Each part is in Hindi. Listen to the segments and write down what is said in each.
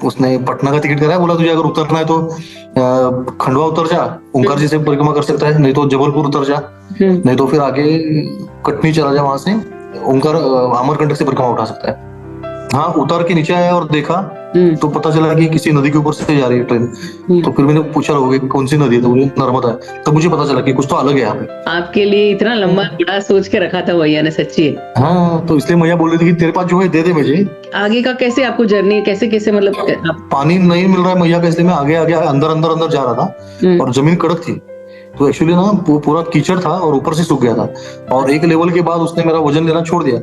उसने पटना का टिकट कराया, बोला तुझे अगर उतरना है तो खंडवा उतर जा, ओंकार जी से परिक्रमा कर सकता है, नहीं तो जबलपुर उतर जा, नहीं तो फिर आगे कटनी चला जा, वहां से ओंकार अमरकंटक से परिक्रमा उठा सकता है। हाँ, उतर के नीचे आया और देखा तो पता चला कि किसी नदी के ऊपर से जा रही है ट्रेन। तो फिर मैंने पूछा लोगों कि कौन सी नदी है, तो बोले नर्मदा है। तब मुझे पता चला कि कुछ तो अलग है यहाँ पे। आपके लिए इतना लंबा बड़ा सोच के रखा था भैया ने, सच्ची। हाँ, तो इसलिए मैया बोल रही थी कि तेरे पास जो है दे दे मुझे। आगे का कैसे आपको जर्नी कैसे कैसे मतलब आप... पानी नहीं मिल रहा है मैया का, इसलिए मैं आगे आगे अंदर अंदर अंदर जा रहा था और जमीन कड़क थी। तो एक्चुअली ना पूरा कीचड़ था और ऊपर से सूख गया था, और एक लेवल के बाद उसने मेरा वजन लेना छोड़ दिया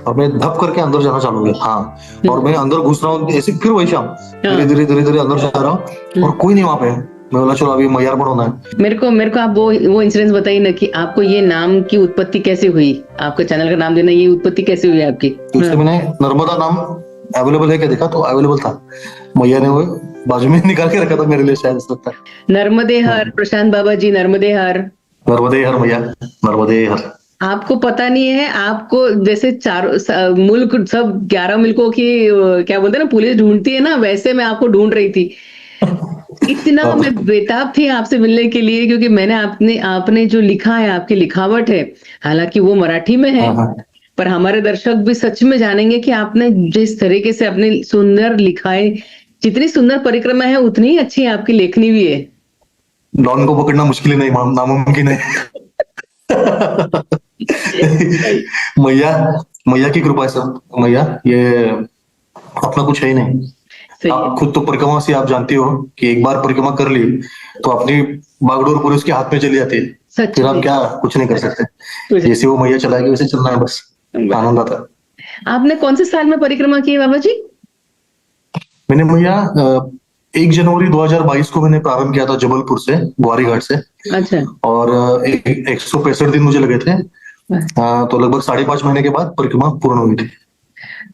और मैं धप करके अंदर जाना चालू हो गया। हाँ, और मैं अंदर घुस रहा हूँ ऐसे, फिर वही शाम धीरे धीरे धीरे धीरे अंदर जा रहा हूँ और कोई नहीं वहां पे। मैं बोला चलो अभी मैयार पर होना है। मेरे को आप वो इंसिडेंस बताइए ना कि आपको ये नाम की उत्पत्ति कैसे हुई, आपका चैनल का नाम देना, ये उत्पत्ति कैसे हुई आपकी? तो उससे मैंने नर्मदा नाम अवेलेबल है क्या देखा, तो अवेलेबल था। मैया ने वो बाजू में निकाल के रखा था मेरे लिए, शायद लगता है। नर्मदे हर प्रशांत बाबा जी, नर्मदे हर। नर्मदे हर मैया, नर्मदे हर। आपको पता नहीं है, आपको जैसे चारों मुल्क सब 11 मुल्कों की क्या बोलते हैं ना, पुलिस ढूंढती है ना, वैसे मैं आपको ढूंढ रही थी। इतना मैं बेताब थी आपसे मिलने के लिए, क्योंकि मैंने आपने जो लिखा है, आपकी लिखावट है, हालांकि वो मराठी में है, पर हमारे दर्शक भी सच में जानेंगे कि आपने जिस तरीके से अपने सुंदर लिखा है, जितनी सुंदर परिक्रमा है उतनी ही अच्छी आपकी लेखनी भी है। डॉन को पकड़ना मुश्किल ही नहीं, नामुमकिन है। मैया, मैया की कृपा है सब। मैया, ये अपना कुछ है ही नहीं। आप खुद तो परिक्रमा से आप जानती हो कि एक बार परिक्रमा कर ली तो अपनी बागडोर पूरी उसके हाथ में चली जाती है, फिर आप क्या कुछ नहीं कर सकते। जैसे वो मैया चलाएगी वैसे चलना है, बस आनंद आता है। आपने कौन से साल में परिक्रमा की बाबा जी? मैंने मैया 1 जनवरी 2022 को मैंने प्रारंभ किया था जबलपुर से, ग्वारी घाट से। अच्छा। और 165 दिन मुझे लगे थे। तो लगभग 5.5 महीने के बाद परिक्रमा पूर्ण हुई थी।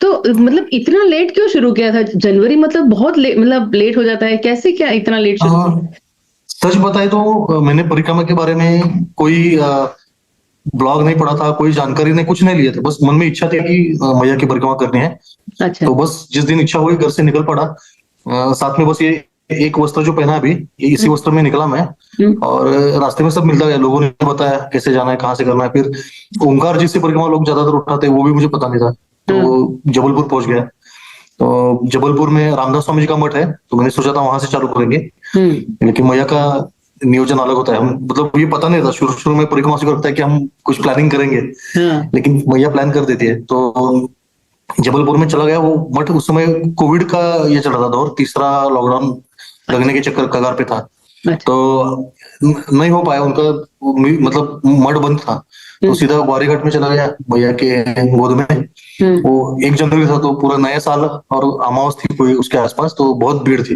तो मतलब इतना लेट क्यों शुरू किया था? जनवरी मतलब बहुत मतलब लेट हो जाता है, कैसे क्या इतना लेट शुरू? सच बताए तो मैंने परिक्रमा के बारे में कोई ब्लॉग नहीं पढ़ा था, कोई जानकारी नहीं, कुछ नहीं लिए थे। बस मन में इच्छा थी कि मैया की परिक्रमा करनी है। अच्छा। तो बस जिस दिन इच्छा हुई घर से निकल पड़ा। साथ में बस ये एक वस्त्र जो पहना अभी, इसी वस्त्र में निकला मैं। और रास्ते में सब मिलता गया, लोगों ने बताया कैसे जाना है, कहाँ से करना है। फिर ओंकार जी से परिक्रमा लोग ज्यादातर उठाते, वो भी मुझे पता नहीं था। तो जबलपुर पहुंच गया। तो जबलपुर में रामदास स्वामी जी का मठ है, तो मैंने सोचा था वहां से चालू करेंगे। लेकिन मैया का नियोजन अलग होता है। हम मतलब ये पता नहीं था शुरू शुरू में परिक्रमा से लगता है कि हम कुछ प्लानिंग करेंगे, लेकिन मैया प्लान कर देती है। तो जबलपुर में चला गया वो मठ। उस समय कोविड का ये चल रहा था दौर, तीसरा लॉकडाउन लगने के चक्कर कगार पे था। तो नहीं हो पाया उनका, मतलब मठ बंद था। तो सीधा ग्वारी घाट में चला गया भैया के गोद में। वो 1 जनवरी था, तो पूरा नया साल और अमावस थी कोई उसके आसपास, तो बहुत भीड़ थी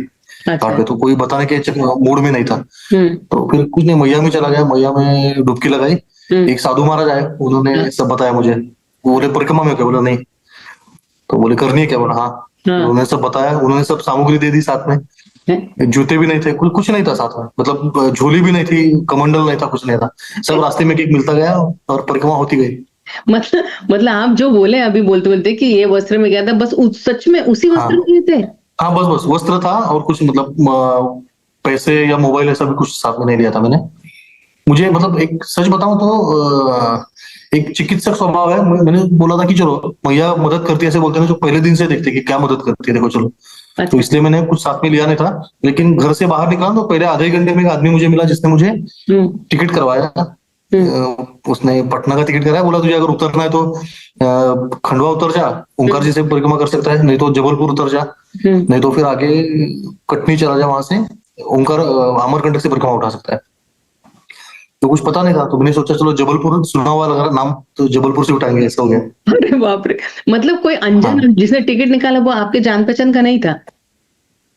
घाट पे। तो कोई बताने के मूड में नहीं था। तो फिर कुछ नहीं, मैया में चला गया। मैया में डुबकी लगाई। एक साधु महाराज आए, उन्होंने सब बताया मुझे। वो बोले परिक्रमा में क्या? बोला नहीं। तो बोले करनी है क्या? बोला हाँ। उन्होंने सब बताया, उन्होंने सब सामग्री दे दी साथ में। जूते भी नहीं थे, कुछ नहीं था साथ में, मतलब झोली भी नहीं थी, कमंडल नहीं था, कुछ नहीं था। सब रास्ते में एक मिलता गया और परिक्रमा होती गई। मतलब आप जो बोले अभी बोलते बोलते कि ये वस्त्र में गया था, बस सच में उसी वस्त्र में थे? हाँ, बस बस वस्त्र था और कुछ मतलब पैसे या मोबाइल ऐसा भी कुछ साथ में नहीं लिया था मैंने। मुझे मतलब एक सच बताऊं तो एक चिकित्सक स्वभाव है। मैंने बोला था कि चलो मैया मदद करती है, ऐसे बोलते हैं जो पहले दिन से देखते कि क्या मदद करती है, देखो चलो। तो इसलिए मैंने कुछ साथ में लिया नहीं था। लेकिन घर से बाहर निकला तो पहले आधे घंटे में एक आदमी मुझे मिला जिसने मुझे टिकट करवाया। उसने पटना का टिकट कराया, बोला तुझे अगर उतरना है तो खंडवा उतर जा, ओंकार जी से परिक्रमा कर सकता है, नहीं तो जबलपुर उतर जा, नहीं तो फिर आगे कटनी चला जा, वहां से ओंकार अमरकंटक से परिक्रमा उठा सकता है। तो कुछ पता नहीं था, तो मैंने सोचा चलो जबलपुर सुना हुआ लग रहा नाम, तो जबलपुर से उठाएंगे, ऐसा हो गया। अरे बाप रे! मतलब कोई अनजान जिसने टिकट निकाला वो आपके जान पहचान का नहीं था?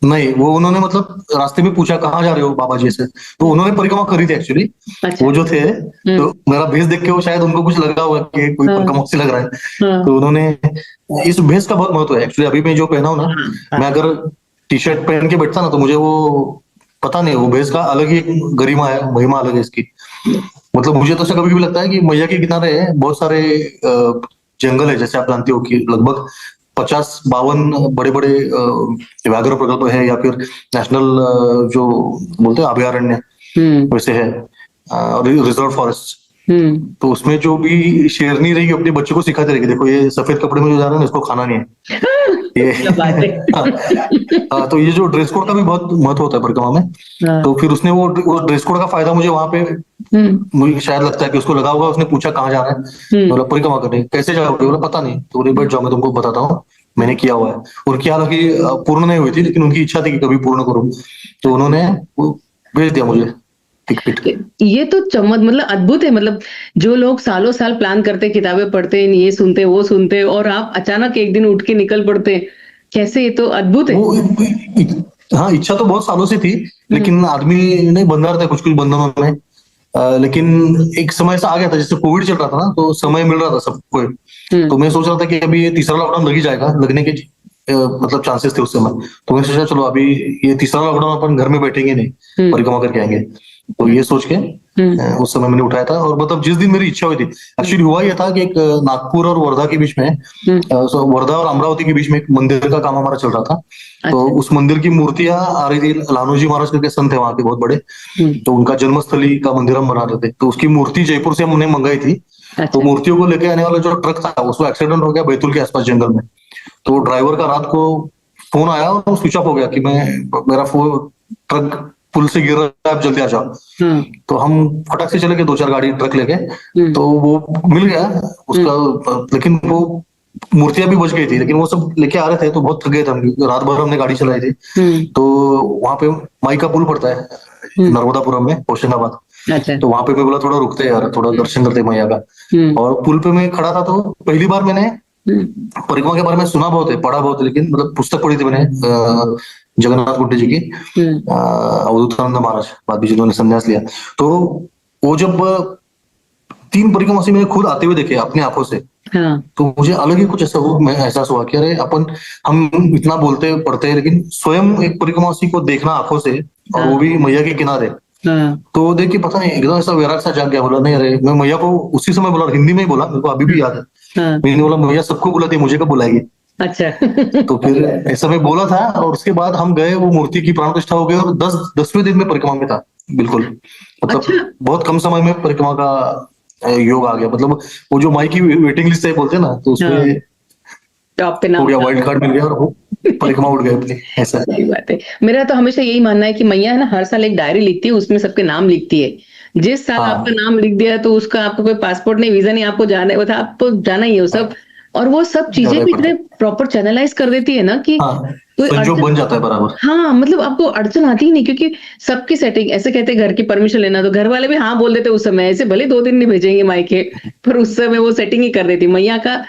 नहीं, वो उन्होंने मतलब रास्ते में पूछा कहाँ जा रहे हो बाबा जी से, तो उन्होंने परिक्रमा करी थी एक्चुअली। वो जो थे, तो मेरा भेष देख के वो शायद उनको कुछ लगा हुआ कि कोई परिक्रमा से लग रहा है। तो उन्होंने, इस भेष का बहुत महत्व है एक्चुअली। अभी मैं जो पहना हूं ना, मैं अगर टी शर्ट पहन के बैठता ना, तो मुझे वो पता नहीं, वो भेष का अलग ही गरिमा है, महिमा अलग है इसकी। मतलब मुझे तो ऐसा कभी भी लगता है कि मैया के किनारे बहुत सारे जंगल है, जैसे आप जानते हो कि लगभग 50-52 बड़े बड़े व्याघ्र प्रकल्प है, या फिर नेशनल जो बोलते हैं अभयारण्य वैसे है, रिजर्व फॉरेस्ट। तो उसमें जो भी शेरनी रहेगी अपने बच्चे को सिखाते रहेगी, देखो ये सफेद कपड़े में जो जा रहा है ना, इसको खाना नहीं है ये। क्या बात है। तो ये जो ड्रेस कोड का भी बहुत महत्व होता है परिक्रमा में। तो फिर उसने वो ड्रेस कोड का फायदा मुझे वहां पे, मुझे शायद लगता है कि उसको लगा होगा। उसने पूछा कहाँ जा रहा है, बोला परिक्रमा करने। कैसे जाओगे? बोला पता नहीं। तो बोले बैठ जाओ, मैं तुमको बताता हूँ, मैंने किया हुआ है। उनकी हालांकि पूर्ण नहीं हुई थी, लेकिन उनकी इच्छा थी कि कभी पूर्ण करूँ, तो उन्होंने भेज दिया मुझे टिकट। ये तो मतलब अद्भुत है। मतलब जो लोग सालों साल प्लान करते, किताबें पढ़ते, ये सुनते वो सुनते, और आप अचानक एक दिन उठ के निकल पड़ते, कैसे? ये तो अद्भुत है। हाँ, इच्छा तो बहुत सालों से थी, लेकिन आदमी नहीं बंधा रहता है कुछ कुछ बंधनों में। लेकिन एक समय से आ गया था, जैसे कोविड चल रहा था ना, तो समय मिल रहा था सबको। तो मैं सोच रहा था कि अभी ये तीसरा लॉकडाउन लग ही जाएगा, लगने के मतलब चांसेस थे उस समय। तो मैं सोचा चलो अभी ये तीसरा लॉकडाउन अपन घर में बैठेंगे नहीं, परिक्रमा करके आएंगे। तो ये सोच के उस समय मैंने उठाया था। और मतलब जिस दिन मेरी इच्छा हुई थी, एक्चुअली हुआ ये था कि एक नागपुर और वर्धा के बीच में, वर्धा और अमरावती के बीच में एक मंदिर का काम हमारा चल रहा था। तो उस मंदिर की मूर्तियां आ रही थी, लालूजी महाराज करके संत है वहां के बहुत बड़े, तो उनका जन्मस्थली का मंदिर हम बना रहे थे। तो उसकी मूर्ति जयपुर से हमने मंगाई थी। तो मूर्तियों को लेके आने वाला जो ट्रक था, उसको एक्सीडेंट हो गया बैतूल के आसपास जंगल में। तो ड्राइवर का रात को फोन आया और स्विच ऑफ हो गया कि मेरा फोन, ट्रक पुल से गिर रहा है, आप जल्दी आ जाओ। तो हम फटाक से चले गए, 2-4 गाड़ी ट्रक लेके। तो वो मिल गया उसका, लेकिन वो मूर्तियां भी बच गई थी। लेकिन वो सब लेके आ रहे थे तो बहुत थक गए थे हम, रात भर हमने गाड़ी चलाई थी। तो वहां पे माई का पुल पड़ता है नर्मदापुरम में, होशंगाबाद। तो वहां पे मैं बोला थोड़ा रुकते यार, थोड़ा दर्शन करते मैया का। और पुल पे मैं खड़ा था, तो पहली बार मैंने परिक्रमा के बारे में सुना बहुत है, पढ़ा बहुत है, लेकिन मतलब पुस्तक पढ़ी थी मैंने जगन्नाथ गुट्टे जी की, अवधूतानंद महाराज, बाद में जिन्होंने संन्यास लिया। तो वो जब 3 परिक्रमा से मैंने खुद आते हुए देखे अपनी आंखों से, तो मुझे अलग ही कुछ ऐसा एहसास हुआ कि अरे हम इतना बोलते पढ़ते हैं, लेकिन स्वयं एक परिक्रमासी को देखना आंखों से, और वो भी मैया के किनारे, तो देख के पता नहीं एकदम ऐसा वैराग सा जाग गया। बोला नहीं, अरे मैं मैया को उसी समय बोला, हिंदी में ही बोला, मेरे को अभी भी याद है। मैंने बोला मैया सबको बुलाती, मुझे कब बुलाएगी? अच्छा। तो फिर ऐसा मैं बोला था, और उसके बाद हम गए, वो मूर्ति की प्राण प्रतिष्ठा हो गई, और 10वें दिन में परिक्रमा में था। बिल्कुल, मतलब बहुत कम समय में परिक्रमा का योग आ गया। मतलब वो जो माई की वेटिंग लिस्ट है बोलते हैं ना, तो उसमें टॉप पे हो गया, वाइल्ड कार्ड मिल गया, और वो परिक्रमा उठ गए अपनी। ऐसा सही बात है। मेरा तो हमेशा यही मानना है कि मैया है ना, हर साल एक डायरी लिखती है, उसमें सबके नाम लिखती है। जिस साल आपका नाम लिख दिया, तो उसका आपको कोई पासपोर्ट नहीं, वीजा नहीं, आपको जाना है, आपको जाना ही है वो सब। और वो सब चीजें भी इतने प्रॉपर चैनलाइज कर देती है ना कि कोई संजोग बन जाता है बराबर। हाँ, मतलब आपको अड़चन आती ही नहीं, क्योंकि सबकी सेटिंग ऐसे कहते हैं, घर की परमिशन लेना, तो घर वाले भी हाँ बोल देते उस समय, ऐसे भले 2 दिन नहीं भेजेंगे मायके, पर उस समय वो सेटिंग ही कर देती मैया का।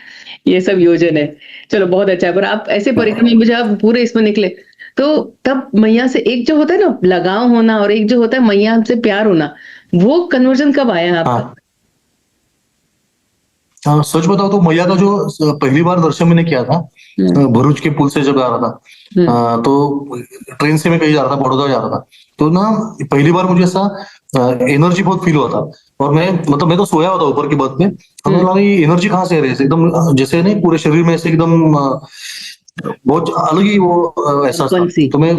ये सब योजन है। चलो बहुत अच्छा है। पर आप ऐसे परिक्रमा में जब पूरे इसमें निकले, तो तब मैया से एक जो होता है ना लगाव होना, और एक जो होता है मैया से प्यार होना, वो कन्वर्जन कब आया आपका? सच बताओ तो मैया का जो पहली बार दर्शन मैंने किया था, भरूच के पुल से जब आ रहा था, तो ट्रेन से मैं कहीं जा रहा था, बड़ौदा जा रहा था। तो ना पहली बार मुझे ऐसा एनर्जी बहुत फील हुआ था। और मैं तो सोया हुआ था ऊपर की बर्थ में। हमें लगा ये एनर्जी कहाँ से आ रही है, एकदम जैसे नहीं पूरे शरीर में ऐसे एकदम बहुत अलग ही वो एहसास था। तो मैं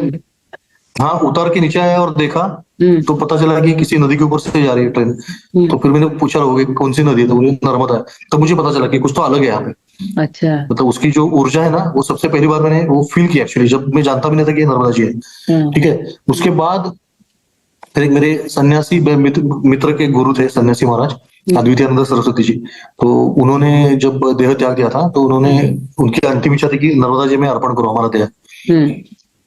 उतर के नीचे आया और देखा, तो पता चला कि किसी नदी के ऊपर से जा रही है ट्रेन। तो फिर मैंने पूछा लोगों कि कौन सी नदी है, तो बोले नर्मदा है। तो मुझे पता चला कि कुछ तो अलग है यहाँ पे। अच्छा। मतलब उसकी जो ऊर्जा है ना, वो सबसे पहली बार मैंने वो फील किया एक्चुअली, जब मैं जानता भी नहीं था कि ये नर्मदा जी है। ठीक है। उसके बाद फिर एक मेरे सन्यासी मित्र के गुरु थे, सन्यासी महाराज अद्वितीयानंद सरस्वती जी। तो उन्होंने जब देह त्याग दिया था, तो उनकी अंतिम इच्छा थी कि नर्मदा जी में अर्पण करो हमारा देह।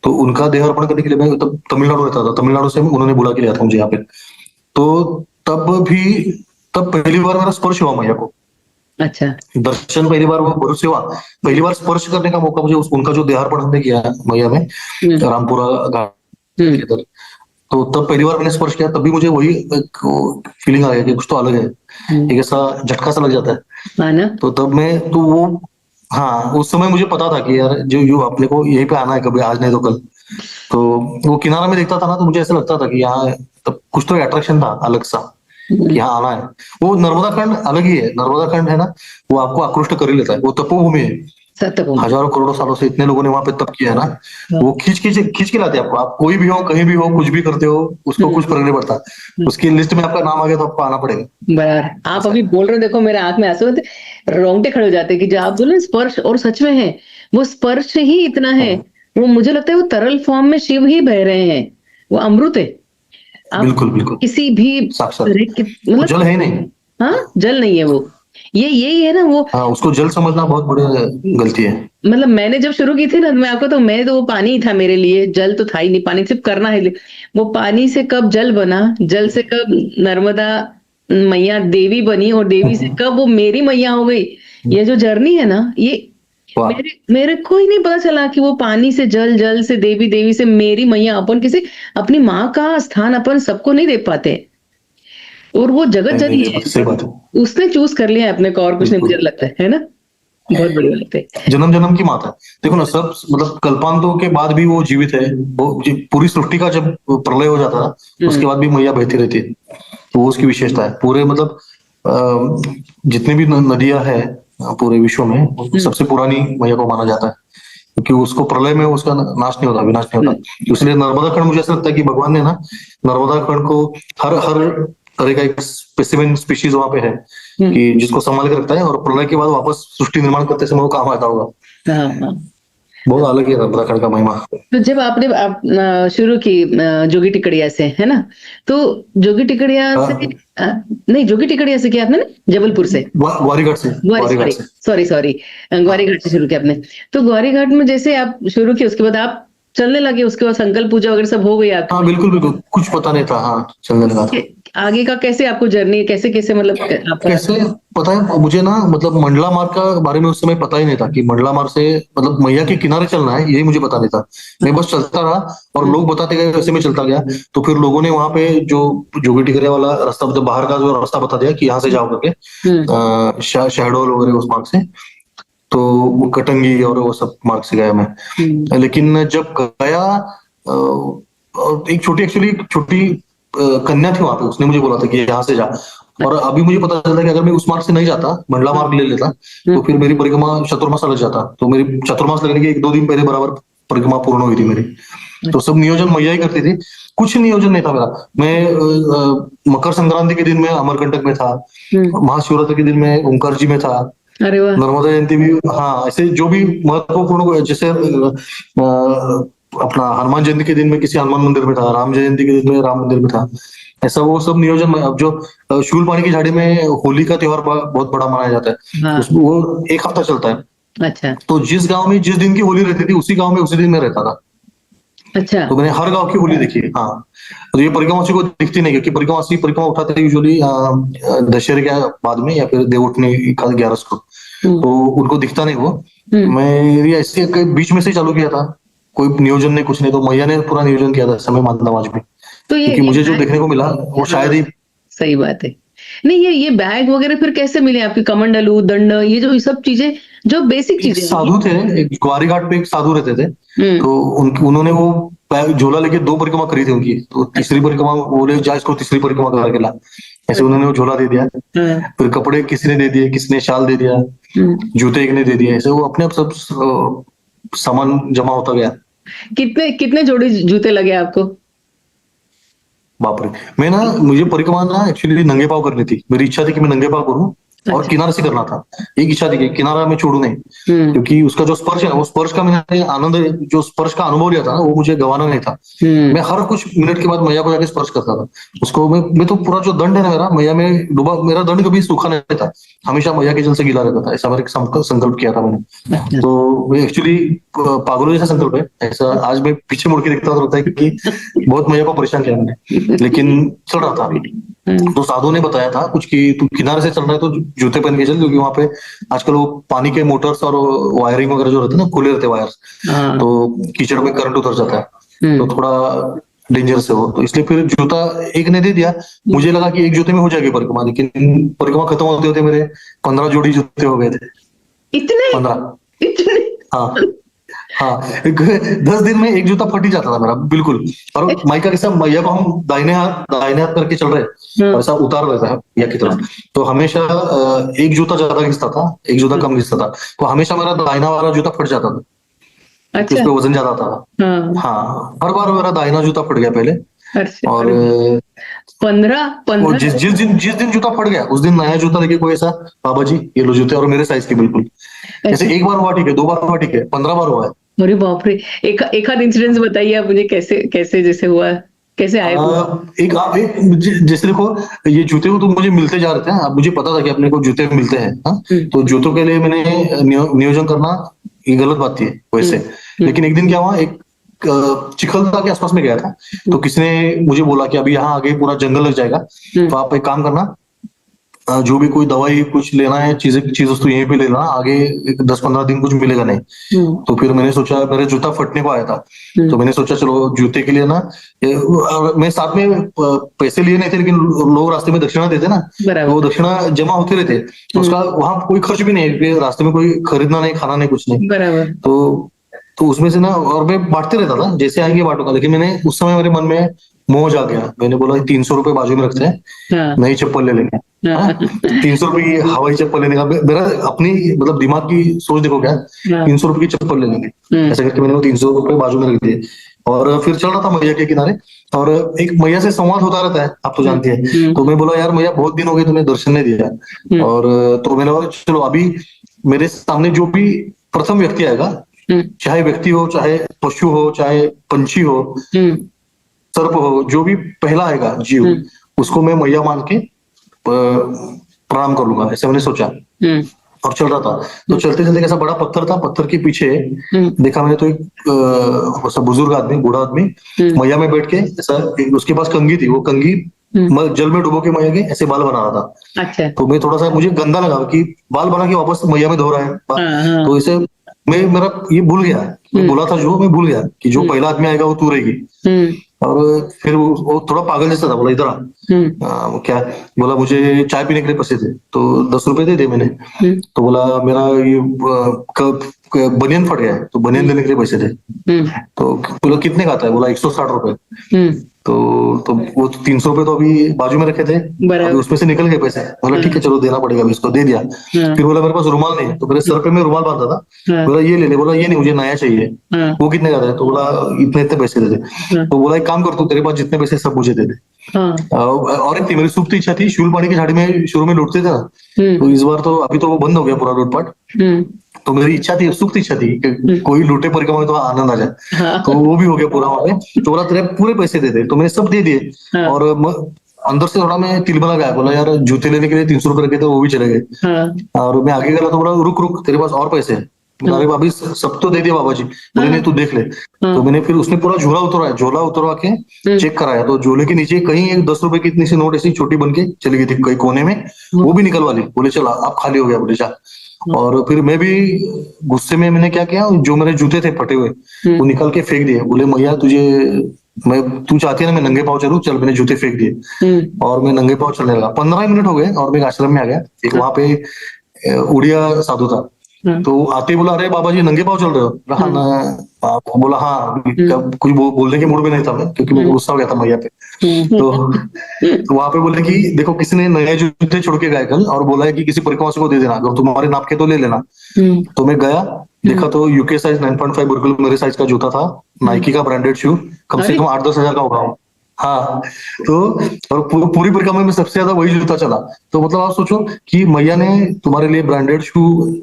तो उनका देह अर्पण करने के लिए मैं तब तमिलनाडु रहता था, तमिलनाडु से उन्होंने बुला के लिया था मुझे यहाँ पे। तो तब पहली बार मेरा स्पर्श हुआ मैया को। अच्छा। दर्शन पहली बार वो भरूच से हुआ, पहली बार स्पर्श करने का मौका मुझे उनका जो देहार्पण हमने किया मैया में, रामपुरा घाट के इधर। तो तब पहली बार मैंने स्पर्श किया, तब भी मुझे वही फीलिंग आ गया कि कुछ तो अलग है, एक ऐसा झटका सा लग जाता है। तो तब तो वो उस समय मुझे पता था कि यार जो अपने को यहीं पे आना है, कभी आज नहीं तो कल। तो वो किनारा में देखता था ना, तो मुझे ऐसा लगता था कि यहाँ तब कुछ तो अट्रैक्शन था अलग सा, कि यहाँ आना है। वो नर्मदा खंड अलग ही है, नर्मदा खंड है ना, वो आपको आकृष्ट कर ही लेता है, वो तपोभूमि है। सत्य को हजारों करोड़ों सालों से इतने लोगों ने वहां पे तप किया है ना, हाँ। वो खींच के लाते हैं आपको। आप कोई भी हो, कहीं भी हो, कुछ भी करते हो, उसको कुछ फर्क नहीं पड़ता। उसकी लिस्ट में आपका नाम आ गया तो आपको आना पड़ेगा। बराबर। आप ऐसा अभी है। बोल रहे हो, देखो मेरे आंख में आंसू आते, रोंगटे खड़े हो जाते हैं कि जो आप बोले ना स्पर्श, और सच में है, वो स्पर्श ही इतना है। हाँ, वो मुझे लगता है वो तरल फॉर्म में शिव ही बह रहे हैं, वो अमृत है। आप बिल्कुल बिल्कुल, किसी भी साक्षात। तरह की वो मतलब, जल है ही नहीं। हाँ जल नहीं है वो, ये यही है ना वो। हाँ, उसको जल समझना बहुत बड़ी गलती है। मतलब मैंने जब शुरू की थी ना, मैं आपको तो, मैं तो वो पानी ही था मेरे लिए, जल तो था ही नहीं, पानी सिर्फ करना है। वो पानी से कब जल बना, जल से कब नर्मदा मैया देवी बनी, और देवी से कब वो मेरी मैया हो गई। ये जो जर्नी है ना, ये वाह। मेरे मेरे को ही नहीं पता चला कि वो पानी से जल, जल से देवी, देवी से मेरी मैया। अपन किसी अपनी माँ का स्थान अपन सबको नहीं दे पाते, और वो जगत नहीं नहीं, जननी ये है, बात सही बात है। उसने चूज कर लिया है अपने को, और कुछ नहीं, मुझे बिल्कुल, लगता है ना। बहुत बढ़िया लगता है। जन्म जन्म की माता है। देखो ना, सब मतलब कल्पांतों के बाद भी वो जीवित है। वो पूरी सृष्टि का जब प्रलय हो जाता है, उसके बाद भी मैया बहती रहती है। तो वो उसकी विशेषता है। पूरे मतलब जितने भी नदियां हैं पूरे विश्व में, सबसे पुरानी मैया को माना जाता है, क्योंकि उसको प्रलय में उसका नाश नहीं होता, विनाश नहीं होता। इसलिए नर्मदा खंड, मुझे ऐसा लगता है कि भगवान ने ना नर्मदा खंड को हर हर तरह का एक स्पेसिमेन स्पीशीज वहां पे है, कि जिसको संभाल के रखता है, और प्रलय के बाद वापस सृष्टि निर्माण करते समय वो काम आता होगा। हाँ हाँ। बहुत अलग है नर्मदा खंड का महिमा। तो जब आपने शुरू की जोगी टिकड़िया से, है ना, तो जोगी टिकड़िया से, नहीं जोगी टिकड़िया से किया आपने ना, जबलपुर से, ग्वारीघाट से। ग्वारी, ग्वारीघाट सॉरी से। सॉरी सॉरी, ग्वारी घाट से शुरू किया आपने। तो ग्वारी घाट में जैसे आप शुरू किए, उसके बाद आप चलने लगे, उसके बाद संकल्प पूजा वगैरह सब हो गई हाँ आपकी। बिल्कुल बिल्कुल, कुछ पता नहीं था। हाँ, चलने लगा था। आगे का कैसे आपको जर्नी, कैसे कैसे मतलब आपका। कैसे पता है मुझे ना, मतलब मंडला मार्ग का बारे में उस समय पता ही नहीं था, कि मंडला मार्ग से मतलब मैया के किनारे चलना है, यही मुझे पता नहीं था। मैं बस चलता रहा, और लोग बताते गए, वैसे मैं चलता गया। तो फिर लोगों ने वहां पे जो जोगी टिकरिया वाला रास्ता, मतलब बाहर का जो रास्ता बता दिया कि यहाँ से जाओ करके, शहडोल वगैरह उस मार्ग से। तो वो कटंगी और वो सब मार्ग से गया मैं। लेकिन जब गया, एक छोटी, एक्चुअली छोटी कन्या थी वहां पे, उसने मुझे बोला था कि यहाँ से जा। और अभी मुझे पता चलता कि अगर मैं उस मार्ग से नहीं जाता, मंडला मार्ग ले लेता, तो फिर मेरी परिक्रमा चतुर्मास लग जाता। तो मेरी चतुर्मास लगने के एक दो दिन पहले बराबर परिक्रमा पूर्ण हुई थी मेरी। तो सब नियोजन मैया ही करती थी, कुछ नियोजन नहीं था मेरा। मैं मकर संक्रांति के दिन में अमरकंटक में था, महाशिवरात्रि के दिन में ओंकार जी में था, अरे वाह। नर्मदा जयंती भी। हाँ, ऐसे जो भी महत्वपूर्ण, जैसे अपना हनुमान जयंती के दिन में किसी हनुमान मंदिर में था, राम जयंती के दिन में राम मंदिर में था। ऐसा वो सब नियोजन में, अब जो शूल पानी की झाड़ी में होली का त्योहार बहुत बड़ा मनाया जाता है, हाँ। वो एक हफ्ता चलता है। अच्छा तो जिस गांव में जिस दिन की होली रहती थी, उसी गांव में उसी दिन में रहता था। अच्छा। तो मैंने हर गांव की होली देखी है। हाँ, तो ये परिक्रमावासी को दिखती नहीं, क्योंकि परिक्रमावासी परिक्रमा उठाते हैं यूजुअली दशहरे के बाद में, या फिर देव उठने का 11 को। तो उनको दिखता नहीं वो। मेरी ऐसे बीच में से ही चालू किया था, कोई नियोजन नहीं, कुछ नहीं। तो मैया ने पूरा नियोजन किया था समय मानता आज भी, तो क्योंकि ये मुझे जो बैग, देखने को मिला वो शायद ही। सही बात है। नहीं ये बैग वगैरह फिर कैसे मिले आपके, कमंडलू दंड, ये जो ये सब चीजें, जो बेसिक एक चीजें हैं साधु थे, एक ग्वारी घाट पे एक साधु रहते थे। तो उन्होंने वो झोला लेके 2 परिक्रमा करी थी उनकी। तो तीसरी परिक्रमा बोले, जा इसको तीसरी परिक्रमा करके ला। ऐसे उन्होंने वो झोला दे दिया। फिर कपड़े किसी ने दे दिए, किसी ने शाल दे दिया, जूते एक ने दे दिए। ऐसे वो अपने आप सब सामान जमा होता गया। कितने कितने जोड़ी जूते लगे आपको। बाप रे। मैं ना, मुझे परिक्रमा ना एक्चुअली नंगे पाँव करनी थी। मेरी इच्छा थी कि मैं नंगे पाँव करूं, और किनारे से करना था। एक इच्छा थी कि किनारा मैं छोड़ू नहीं, क्योंकि उसका जो स्पर्श है, वो स्पर्श का मैंने आनंद, जो स्पर्श का अनुभव लिया था ना, वो मुझे गंवाना नहीं था। मैं हर कुछ मिनट के बाद मैया को जाके स्पर्श करता था उसको। मैं तो पूरा जो दंड है ना मेरा, मैया में डूबा, मेरा दंड कभी सूखा नहीं था, हमेशा मैया के जल से गीला रहता था। ऐसा मेरा संकल्प किया था मैंने। तो वो एक्चुअली पागलों जैसा संकल्प है। ऐसा आज मैं पीछे मुड़ के देखता होता है, क्योंकि बहुत मैया को परेशान किया मैंने, लेकिन चल रहा था। तो साधु ने बताया था कुछ, कि तू किनारे से चल रहा है तो जूते पहन के चल, क्योंकि वहां पे आजकल वो पानी के मोटर्स और वायरिंग वगैरह जो रहते हैं ना, खुले रहते वायर्स, तो कीचड़ में करंट उतर जाता है, तो थोड़ा डेंजरस है वो। तो इसलिए फिर जूता एक ने दे दिया। मुझे लगा कि एक जूते में हो जाएगी परिक्रमा, लेकिन परिक्रमा खत्म होते होते मेरे 15 जोड़ी जूते हो गए थे। इतने 15। इतने। हाँ, हाँ 10 दिन में एक जूता फट ही जाता था मेरा बिल्कुल। और माई का कैसा, मैया को हम दाहिने हाथ करके चल रहे और ऐसा उतार रहता है मैया की तरफ, तो हमेशा एक जूता ज्यादा घिसता था, एक जूता कम घिसता था, तो हमेशा मेरा दाहिना वाला जूता फट जाता था क्योंकि उस अच्छा। पे वजन ज्यादा था। हाँ। हाँ हर बार मेरा दाहिना जूता फट गया पहले। अच्छा। और 15 जिस दिन जूता फट गया उस दिन नया जूता लेके कोई ऐसा, बाबा जी ये लो जूते, और मेरे साइज के बिल्कुल। जैसे एक बार हुआ ठीक है, 2 बार हुआ ठीक है, 15 बार हुआ है। अरे बाप रे। एक आध इंसिडेंस बताइए आप मुझे, कैसे कैसे जैसे हुआ, कैसे आए वो? जैसे देखो, ये जूते को तो मुझे मिलते जा रहे थे, अब मुझे पता था कि अपने को जूते मिलते हैं, हाँ। तो जूतों के लिए मैंने नियोजन करना, ये गलत बात थी वैसे। लेकिन एक दिन क्या हुआ, एक चिखलदरा के आसपास में गया था, तो किसी ने मुझे बोला कि अभी यहाँ आगे पूरा जंगल लग जाएगा, तो आप एक काम करना, जो भी कोई दवाई कुछ लेना है, चीज वस्तु यहीं पे लेना, आगे 10-15 दिन कुछ मिलेगा नहीं। तो फिर मैंने सोचा, मेरा जूता फटने को आया था, तो मैंने सोचा चलो जूते के लिए ना, मैं साथ में पैसे लिए नहीं थे, लेकिन लोग रास्ते में दक्षिणा देते ना, तो वो बराबर। दक्षिणा जमा होते रहते, तो उसका वहां कोई खर्च भी नहीं है, क्योंकि रास्ते में कोई खरीदना नहीं, खाना नहीं, कुछ नहीं। बराबर। तो उसमें से ना, और मैं बांटते रहता था, जैसे आएंगे बांटूंगा, लेकिन मैंने उस समय मेरे मन में मोह आ गया, मैंने बोला 300 रुपये बाजू में रखते हैं, हाँ। नई चप्पल ले लेंगे। हाँ, हाँ। 300 रुपये की हवाई चप्पल लेने का मेरा अपनी मतलब दिमाग की सोच देखो क्या, हाँ। 300 रुपये की चप्पल ले लेंगे, ऐसा करके मैंने वो 300 रुपये बाजू में रख दिए। और फिर चल रहा था मैया के किनारे, और एक मैया से संवाद होता रहता है, आप तो जानती है। तो मैं बोला यार मैया, बहुत दिन हो गए तुम्हें दर्शन नहीं दिया, और तो मैंने बोला चलो अभी मेरे सामने जो भी प्रथम व्यक्ति आएगा, चाहे व्यक्ति हो, चाहे पशु हो, चाहे पंछी हो, सर्प हो, जो भी पहला आएगा जीव, उसको मैं मैया मान के प्रणाम कर लूंगा, ऐसे मैंने सोचा। और चल रहा था, तो चलते चलते कैसा बड़ा पत्थर था, पत्थर के पीछे देखा मैंने, तो एक ऐसा बुजुर्ग आदमी, बूढ़ा आदमी मैया में बैठ के ऐसा, उसके पास कंघी थी, वो कंघी जल में डुबो के मैया के ऐसे बाल बना रहा था। अच्छा। तो मैं थोड़ा सा, मुझे गंदा लगा कि बाल बना के वापस मैया में धो रहा है, हाँ। तो इसे मैं मेरा ये भूल गया, मैं बोला था जो, मैं भूल गया कि जो पहला आदमी आएगा वो तू रहेगी। और फिर वो थोड़ा पागल जैसा था, बोला इधर क्या, बोला मुझे चाय पीने के लिए पैसे थे, तो 10 रुपए दे मैंने। तो बोला मेरा ये बनियान फट गया है, तो बनियान लेने के लिए पैसे थे। तो बोला कितने का आता है, बोला 160 रुपए। तो वो 300 रुपए तो अभी बाजू में रखे थे, अभी उसमें से निकल गए पैसे। बोला ठीक है चलो देना पड़ेगा, अभी इसको दे दिया। फिर बोला मेरे पास रुमाल नहीं है, तो मेरे सर पे मैं रुमाल बांधा था, बोला ये ले ले, बोला ये नहीं मुझे नया चाहिए। वो कितने का था, तो बोला इतने इतने पैसे दे दे। तो बोला एक काम कर, तू तेरे पास जितने पैसे सब मुझे दे दे। और एक थी मेरी सुप्त इच्छा थी, शूलपाणी की झाड़ी में शुरू में लूटते थे ना, तो इस बार तो अभी तो वो बंद हो गया पूरा लूटपाट। तो मेरी इच्छा थी, सुप्त इच्छा थी कि कोई लूटे परिक्रमा में तो आनंद आ जाए, तो वो भी हो गया पूरा वहां पे। तो बोला तेरे पूरे पैसे दे दे, तो मैंने सब दे दिए। और अंदर से थोड़ा मैं तिलमिला गया, बोला यार जूते लेने के लिए 300 रुपए रखे थे, वो भी चले गए। और मैं आगे गया तो बोला रुक रुक, तेरे पास और पैसे हैं। अरे भाभी सब तो दे दिया बाबा जी, बोले नहीं तू देख ले। तो मैंने फिर, उसने पूरा झोला उतरवा के चेक कराया, तो झोले के नीचे कहीं एक 10 रुपए की इतनी सी नोट ऐसी छोटी बन के चली गई थी कहीं कोने में, वो भी निकलवा ली। बोले चला अब खाली हो गया, बोले जा। और फिर मैं भी गुस्से में मैंने क्या किया, जो मेरे जूते थे फटे हुए वो निकाल के फेंक दिए। बोले मैया तू चाहती है ना मैं नंगे पाँव चलूं, चल। मैंने जूते फेंक दिए और मैं नंगे पाँव चलने लगा। 15 मिनट हो गए और मैं एक आश्रम में आ गया। एक वहां पे उड़िया साधु था, तो आते ही बोला अरे बाबा जी नंगे पाँव चल रहे हो। हाँ ना, बोला हाँ, कुछ बोलने के मूड में नहीं था मैं, क्योंकि मैं गुस्सा हो गया था मैया पे। तो वहां पे बोले कि देखो किसी ने नए जूते छोड़ के गए कल, और बोला है कि किसी परिक्रमा को दे देना, अगर तुम्हारे नाप के तो ले लेना। तो मैं गया, देखा तो यूके साइज 9.5 बिल्कुल मेरे साइज का जूता था, नाइकी का ब्रांडेड शू, कम से कम 8-10 हजार का होगा। हाँ, तो और पूरी परिक्रमा में सबसे ज्यादा वही जूता चला। तो मतलब आप सोचो कि मैया ने तुम्हारे लिए ब्रांडेड शू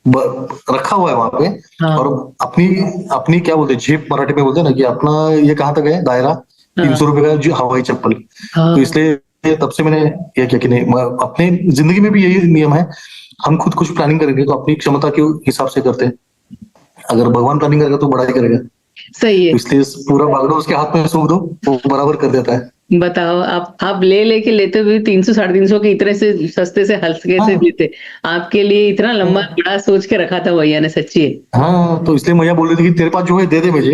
रखा हुआ है वहां पे, और अपनी अपनी क्या बोलते हैं, जेब मराठी में बोलते हैं ना, कि अपना ये कहाँ तक है दायरा, 300 रुपए का जो हवाई चप्पल। तो इसलिए तब से मैंने ये किया कि नहीं, अपने जिंदगी में भी यही नियम है, हम खुद कुछ प्लानिंग करेंगे तो अपनी क्षमता के हिसाब से करते हैं, अगर भगवान प्लानिंग करेगा तो बड़ा ही करेगा। सही है। तो इसलिए पूरा बागडोर उसके हाथ में सौंप दो, वो बराबर कर देता है। बताओ, आप लेके लेते हुए 300-350 के इतने से सस्ते से हल्के से लेते, आपके लिए इतना लंबा बड़ा सोच के रखा था भैया ने, सच्ची है। हाँ, तो इसलिए मैया बोल रही थी कि तेरे पास जो है दे दे मुझे,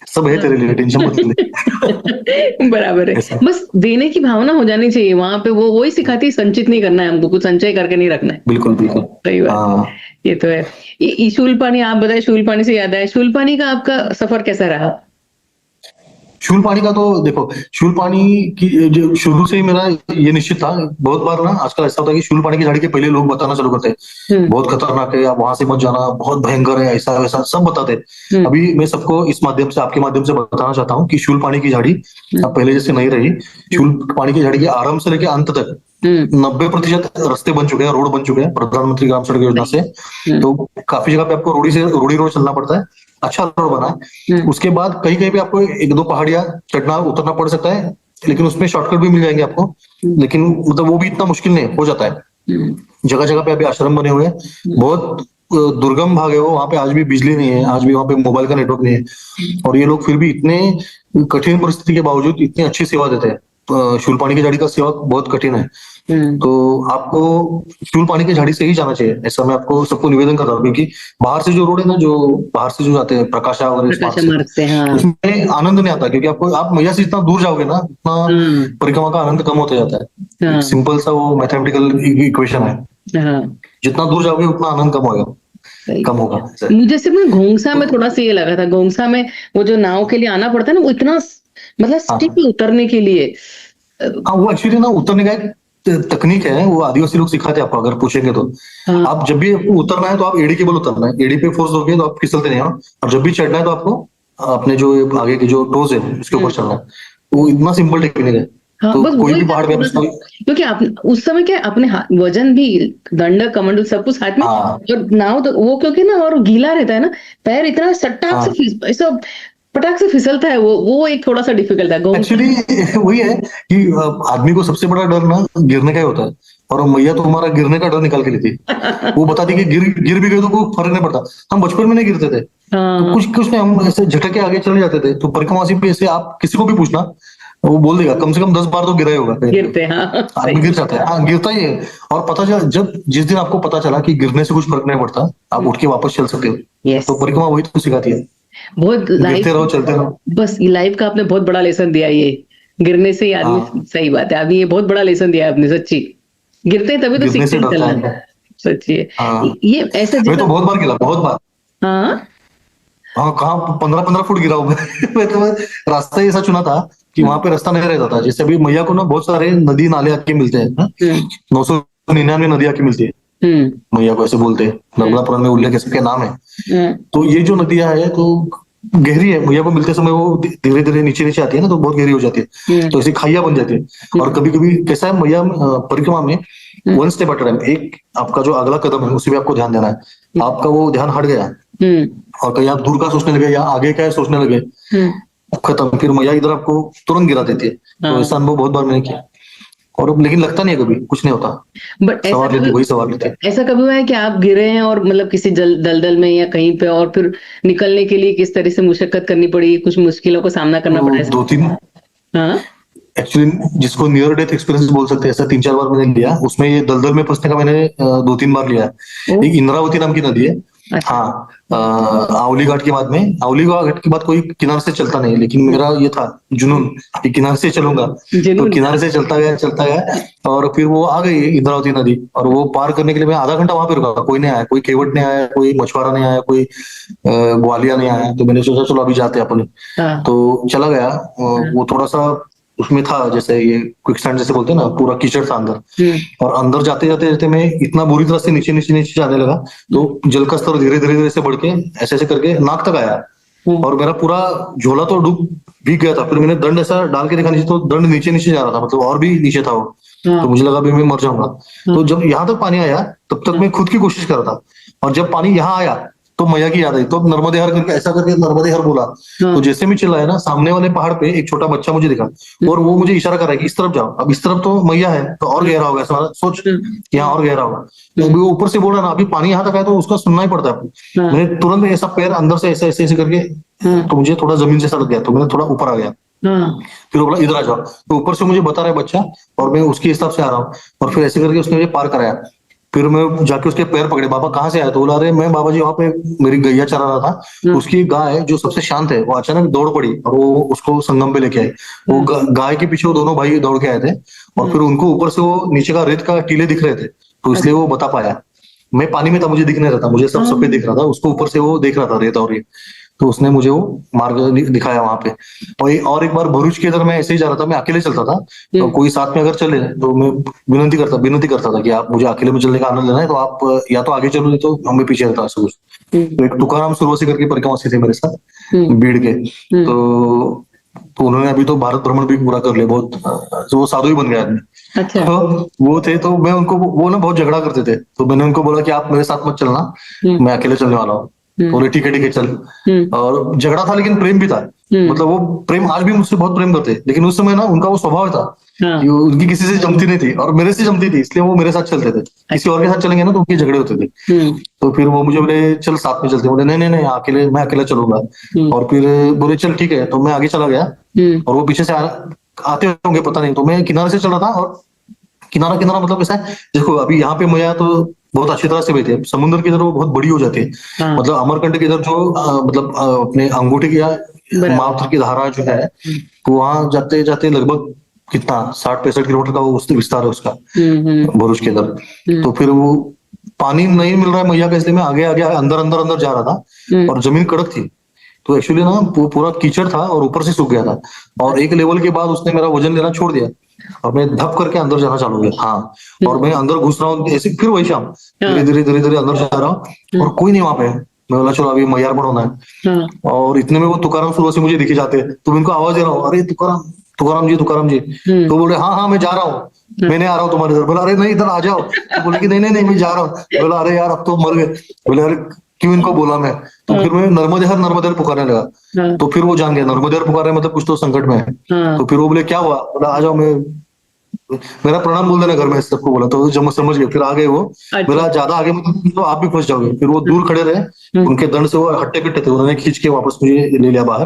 सब है तेरे लिए, टेंशन मत ले। बराबर है। ऐसा बस देने की भावना हो जानी चाहिए वहां पे, वो वही सिखाती है, संचित नहीं करना है हमको, कुछ संचय करके नहीं रखना है। बिल्कुल बिल्कुल। सही बात, हाँ, ये तो है। शूलपानी, आप बताए, शूलपानी से याद आया, शूलपानी का आपका सफर कैसा रहा? शूलपाणी का तो देखो, शूलपाणी की जो शुरू से ही मेरा ये निश्चित था। बहुत बार ना आजकल ऐसा होता है कि शूलपाणी की झाड़ी के पहले लोग बताना शुरू करते हैं, बहुत खतरनाक है, आप वहां से मत जाना, बहुत भयंकर है, ऐसा वैसा सब बताते हैं। अभी मैं सबको इस माध्यम से, आपके माध्यम से बताना चाहता हूँ कि शूलपाणी की झाड़ी अब पहले जैसे नहीं रही। शूलपाणी की झाड़ी के आरंभ से लेकर अंत तक 90% रास्ते बन चुके हैं, रोड बन चुके हैं प्रधानमंत्री ग्राम सड़क योजना से। तो काफी जगह पे आपको रोडी रोड चलना पड़ता है, अच्छा रोड बना है। उसके बाद कहीं कहीं पे आपको एक दो पहाड़ियां चढ़ना उतरना पड़ सकता है, लेकिन उसमें शॉर्टकट भी मिल जाएंगे आपको। लेकिन मतलब वो भी इतना मुश्किल नहीं हो जाता है। जगह जगह पे अभी आश्रम बने हुए हैं, बहुत दुर्गम भाग है वो, वहां पे आज भी बिजली नहीं है, आज भी वहां पे मोबाइल का नेटवर्क नहीं है, और ये लोग फिर भी इतने कठिन परिस्थिति के बावजूद इतनी अच्छी सेवा देते हैं। शूलपाणी की झाड़ी का सेवा बहुत कठिन है। तो आपको शूलपाणी की झाड़ी से ही जाना चाहिए, ऐसा मैं आपको सबको निवेदन कर रहा हूँ। क्योंकि बाहर से जो रोड है ना, जो बाहर से जो जाते हैं प्रकाशा और इस मार्ग प्रकाश मार्ग से, हाँ। उसमें आनंद नहीं आता, क्योंकि आपको, आप मैया से जितना दूर जाओगे ना, उतना परिक्रमा का आनंद कम होता जाता है। सिंपल सा वो मैथमेटिकल इक्वेशन है, जितना दूर जाओगे उतना आनंद कम होगा, कम होगा। मुझे सिर्फ घोंगसा में थोड़ा सा ये लगा था, घोंगसा में वो जो नाव के लिए आना पड़ता है ना, वो इतना मतलब स्टिक उतरने के लिए। हाँ, वो एक्चुअली ना उतरने का एक तकनीक है, वो आदिवासी लोग सिखाते हैं आपको, अगर पूछेंगे तो। आप जब भी उतरना है तो आप एड़ी केबल उतरना है, एड़ी पे फोर्स दोगे तो आप फिसलते नहीं हो, और जब भी चढ़ना है तो आपको अपने जो आगे के जो टोज है उसके ऊपर चढ़ना है। वो इतना सिंपल टेक्निक है। हाँ, तो बस कोई भी पहाड़ पे क्योंकि आप उस समय क्या अपने वजन भी, दंड कमंडल सब कुछ हाथ में, और नाव तो वो क्योंकि ना और गीला रहता है ना, पैर इतना सट्टा से ऐसा पटाख से फिसलता है, वो एक थोड़ा सा डिफिकल्ट है। एक्चुअली वही है कि आदमी को सबसे बड़ा डर ना गिरने का ही होता है, और मैया तो हमारा गिरने का डर निकाल के लेती है। वो बताती कि गिर भी गए तो कोई फर्क नहीं पड़ता। हम बचपन में नहीं गिरते थे, तो कुछ नहीं, हम ऐसे झटक के आगे चले जाते थे। तो परिक्रमासी पे ऐसे आप किसी को भी पूछना, वो बोल देगा कम से कम 10 बार तो गिरा ही होगा। गिरते, हाँ, आदमी गिर जाता है, हाँ गिरता ही है। और पता चला, जब जिस दिन आपको पता चला कि गिरने से कुछ फर्क नहीं पड़ता, आप उठ के वापस चल सकते हो। तो परिक्रमा वही तो सिखाती है, बहुत गिरते रहो, चलते रहो। बस लाइफ का आपने बहुत बड़ा लेसन दिया, ये गिरने से ही आदमी, सही बात है, अभी ये बहुत बड़ा लेसन दिया आपने, सच्ची। गिरते हैं तभी तो सीखते हैं चलना, सच्ची है। ये ऐसा मैं तो बहुत बार गिरा, बहुत बार। हाँ, कहाँ 15-15 फुट गिरा हूँ मैं तो रास्ता ही ऐसा चुना था कि वहां पे रास्ता नहीं रहता था। जैसे अभी मैया को ना बहुत सारे नदी नाले आके मिलते हैं, 999 नदी आके मिलती है मैया को, ऐसे बोलते हैं, नर्मदा पुराण में उल्लेख है, सबके नाम है। तो ये जो नदियां है तो गहरी है, मैया को मिलते समय वो धीरे धीरे नीचे नीचे आती है ना, तो बहुत गहरी हो जाती है, तो ऐसी खाइया बन जाती है। और कभी कभी कैसा है, मैया परिक्रमा में वन स्टेप एट टाइम, एक आपका जो अगला कदम है उसी पे आपको ध्यान देना है। आपका वो ध्यान हट गया और कहीं आप दूर का सोचने लगे या आगे का सोचने लगे, खत्म, फिर मैया इधर आपको तुरंत गिरा देती है। तो ऐसा अनुभव बहुत बार मैंने किया, और लेकिन लगता नहीं है, कभी कुछ नहीं होता, बट सवार लेते वही सवार लेते। ऐसा कभी हुआ है कि आप गिरे हैं और मतलब किसी दलदल में या कहीं पे, और फिर निकलने के लिए किस तरह से मुशक्कत करनी पड़ी, कुछ मुश्किलों का सामना करना पड़ा? 2-3 एक्चुअली जिसको नियर डेथ एक्सपीरियंस बोल सकते हैं, ऐसा 3-4 बार मैंने लिया। उसमें ये दलदल में फंसने का मैंने 2-3 बार लिया है। एक इंद्रावती नाम की नदी है, हाँ, आवली घाट के बाद में, आवली घाट के बाद कोई किनारे से चलता नहीं, लेकिन मेरा ये था जुनून कि किनारे से चलूंगा, तो किनारे से चलता गया, और फिर वो आ गई इंद्रावती नदी। और वो पार करने के लिए मैं आधा घंटा वहां पे रुका, कोई नहीं आया, कोई केवट नहीं आया, कोई मछुआरा नहीं आया, कोई ग्वालिया नहीं आया। तो मैंने सोचा चलो अभी जाते हैं अपन, तो चला गया। वो थोड़ा सा उसमें था, जैसे ये क्विक सैंड जैसे बोलते हैं ना, पूरा कीचड़ था अंदर, और अंदर जाते जाते जाते मैं इतना बुरी तरह से नीचे नीचे नीचे जाने लगा, तो जल का स्तर धीरे धीरे धीरे से बढ़ के ऐसे ऐसे करके नाक तक आया, और मेरा पूरा झोला तो डूब भीग गया था। फिर मैंने दंड ऐसा डाल के देखा नीचे, तो दंड नीचे नीचे जा रहा था, मतलब और भी नीचे था वो। तो मुझे लगा भी मैं मर जाऊंगा। तो जब यहाँ तक पानी आया, तब तक मैं खुद की कोशिश कर रहा था, और जब पानी यहाँ आया तो मैया की याद आई, तो नर्मदे हर करके ऐसा करके नर्मदे हर बोला। तो जैसे मैं चिल्लाया ना, सामने वाले पहाड़ पे एक छोटा बच्चा मुझे दिखा, और वो मुझे इशारा कर रहा है कि इस तरफ जाओ। अब इस तरफ तो मैया है, तो और गहरा होगा, ऐसा सोच यहाँ और गहरा होगा। तो वो ऊपर से बोल रहा ना, अभी पानी यहाँ तक आया तो उसका सुनना ही पड़ता है। मैंने तुरंत ऐसा पैर अंदर से ऐसे ऐसे ऐसे करके, तो मुझे थोड़ा जमीन से सड़क गया, तो मैंने थोड़ा ऊपर आ गया। फिर वो बोला इधर आ जाओ, तो ऊपर से मुझे बता रहा है बच्चा, और मैं उसके हिसाब से आ रहा हूँ, और फिर ऐसे करके उसने मुझे पार कराया। फिर मैं जाके उसके पैर पकड़े, बाबा कहाँ से आए? तो बोला अरे मैं बाबा जी वहां पे मेरी गैया चरा रहा था, उसकी गाय जो सबसे शांत है वो अचानक दौड़ पड़ी और वो उसको संगम पे लेके आए। वो गाय के पीछे वो दोनों भाई दौड़ के आए थे और फिर उनको ऊपर से वो नीचे का रेत का टीले दिख रहे थे, तो इसलिए वो बता पाया। मैं पानी में था, मुझे दिख नहीं रहा था, मुझे सब सफेद दिख रहा था, उसको ऊपर से वो देख रहा था रेत और ये, तो उसने मुझे वो मार्ग दिखाया वहां पे। और एक बार भरूच के इधर मैं ऐसे ही जा रहा था, मैं अकेले चलता था, तो कोई साथ में अगर चले तो मैं विनती करता था कि आप मुझे अकेले में चलने का आनंद लेना है तो आप या तो आगे चलो, नहीं तो हमें पीछे रहता ऐसा कुछ। तो एक तुकाराम सुरवसी करके परिक्रमासी थे मेरे साथ भीड़ के, तो उन्होंने अभी तो भारत भ्रमण भी पूरा कर लिया, बहुत तो वो साधु ही बन गया आदमी। अच्छा। तो वो थे, तो मैं उनको, वो ना बहुत झगड़ा करते थे, तो मैंने उनको बोला कि आप मेरे साथ मत चलना, मैं अकेले चलने वाला हूँ। बोले ठीक है चल। और झगड़ा था लेकिन प्रेम भी था, मतलब वो प्रेम आज भी मुझसे बहुत प्रेम करते, लेकिन उस समय ना उनका वो स्वभाव था कि उनकी किसी से जमती नहीं थी और मेरे से जमती थी, इसलिए वो मेरे साथ चलते थे। किसी और के साथ चलेंगे ना तो उनके झगड़े होते थे। तो फिर वो मुझे बोले चल साथ में चलते, बोले नहीं नहीं नहीं अकेले, मैं अकेला चलूंगा। और फिर बोले चल ठीक है, तो मैं आगे चला गया और वो पीछे से आते होंगे पता नहीं, तो मैं किनारे से चल रहा था। और किनारा किनारा मतलब ऐसा है, देखो अभी यहाँ पे मैया तो बहुत अच्छी तरह से बहती है, समुद्र की इधर वो बहुत बड़ी हो जाती है। मतलब अमरकंटक के इधर जो मतलब अपने अंगूठे की या मात्र की धारा जो है, तो वहां जाते जाते लगभग कितना 60-65 किलोमीटर का वो विस्तार है उसका, भरूच के इधर। तो फिर वो पानी नहीं मिल रहा है मैया का, इसलिए मैं आगे आगे अंदर अंदर अंदर जा रहा था और जमीन कड़क थी, तो एक्चुअली ना वो पूरा कीचड़ था और ऊपर से सूख गया था। और एक लेवल के बाद उसने मेरा वजन लेना छोड़ दिया और मैं धप करके अंदर जाना चालू किया। हाँ, और मैं अंदर घुस रहा हूँ ऐसे, फिर वही शाम धीरे धीरे धीरे धीरे अंदर जा रहा हूँ और कोई नहीं वहां पे। मैं बोला चलो अभी मैयार बढ़ाना है। और इतने में वो तुकाराम सुरवसी मुझे दिखे जाते हैं, तो मैं उनको आवाज दे रहा हूँ, अरे तुकाराम तुकाराम जी। तो बोले हाँ हाँ मैं जा रहा हूँ, मैं नहीं आ रहा हूँ तुम्हारे इधर। बोला अरे नहीं इधर आ जाओ। तो बोले कि नहीं नहीं नहीं मैं जा रहा हूँ। बोला अरे यार अब तो मर गए। बोले अरे क्यों इनको बोला मैं? तो फिर मैं नर्मदे हर पुकारने लगा। तो फिर वो जान गया नर्मदे हर पुकार रहे मतलब कुछ तो संकट में है। तो फिर वो बोले क्या हुआ? बोला आ जाओ, मैं मेरा प्रणाम बोल देना घर में, सबको बोला। तो जब समझ गए फिर आ गए वो। बोला ज्यादा आगे मत तो आप भी फंस जाओगे। फिर वो दूर खड़े रहे, उनके दंड से वो हट्टे कट्टे थे, उन्होंने खींच के वापस मुझे ले लिया बाहर।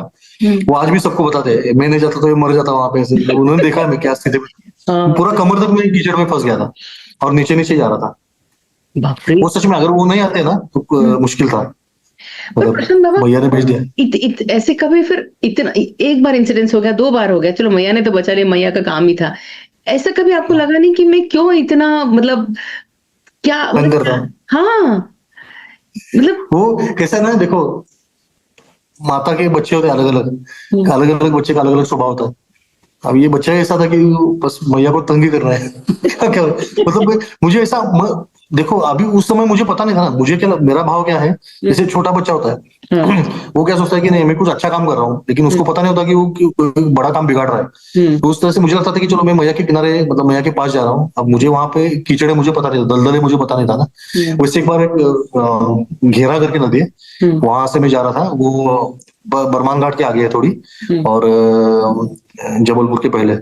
वो आज भी सबको बताते हैं, मैं नहीं जाता तो ये मर जाता वहां पे ऐसे। उन्होंने देखा है मैं क्या स्थिति में, पूरा कमर तक मैं कीचड़ में फंस गया था और नीचे नीचे जा रहा था। वो सच में अगर वो नहीं आते ना तो मुश्किल था, पर प्रशांत बाबा भैया ने भेज दिया। ऐसे कभी फिर इतना एक बार इंसिडेंस हो गया, 2 बार हो गया, चलो मैया ने तो बचा लिया, मैया का काम ही था। ऐसा कभी आपको लगा नहीं कि मैं क्यों इतना मतलब क्या हाँ मतलब वो कैसा ना, देखो माता के बच्चे होते अलग अलग, अलग अलग बच्चे का अलग अलग स्वभाव होता है। अब ये बच्चा ऐसा था कि बस मैया को तंग ही कर रहा है। क्या मतलब मुझे ऐसा देखो अभी उस समय मुझे पता नहीं था ना, मुझे क्या मेरा भाव क्या है, जैसे छोटा बच्चा होता है वो क्या सोचता है कि नहीं मैं कुछ अच्छा काम कर रहा हूँ, लेकिन उसको पता नहीं होता कि वो बड़ा काम बिगाड़ रहा है। तो उस तरह से मुझे लगता था कि चलो मैं मैया के किनारे मतलब मैया के पास जा रहा हूँ। अब मुझे वहां पे कीचड़ है मुझे पता नहीं था, दलदल है मुझे पता नहीं था ना। वैसे एक बार एक घेरा करके नदी है, वहां से मैं जा रहा था, वो बरमान घाट के आगे है थोड़ी और जबलपुर के पहले।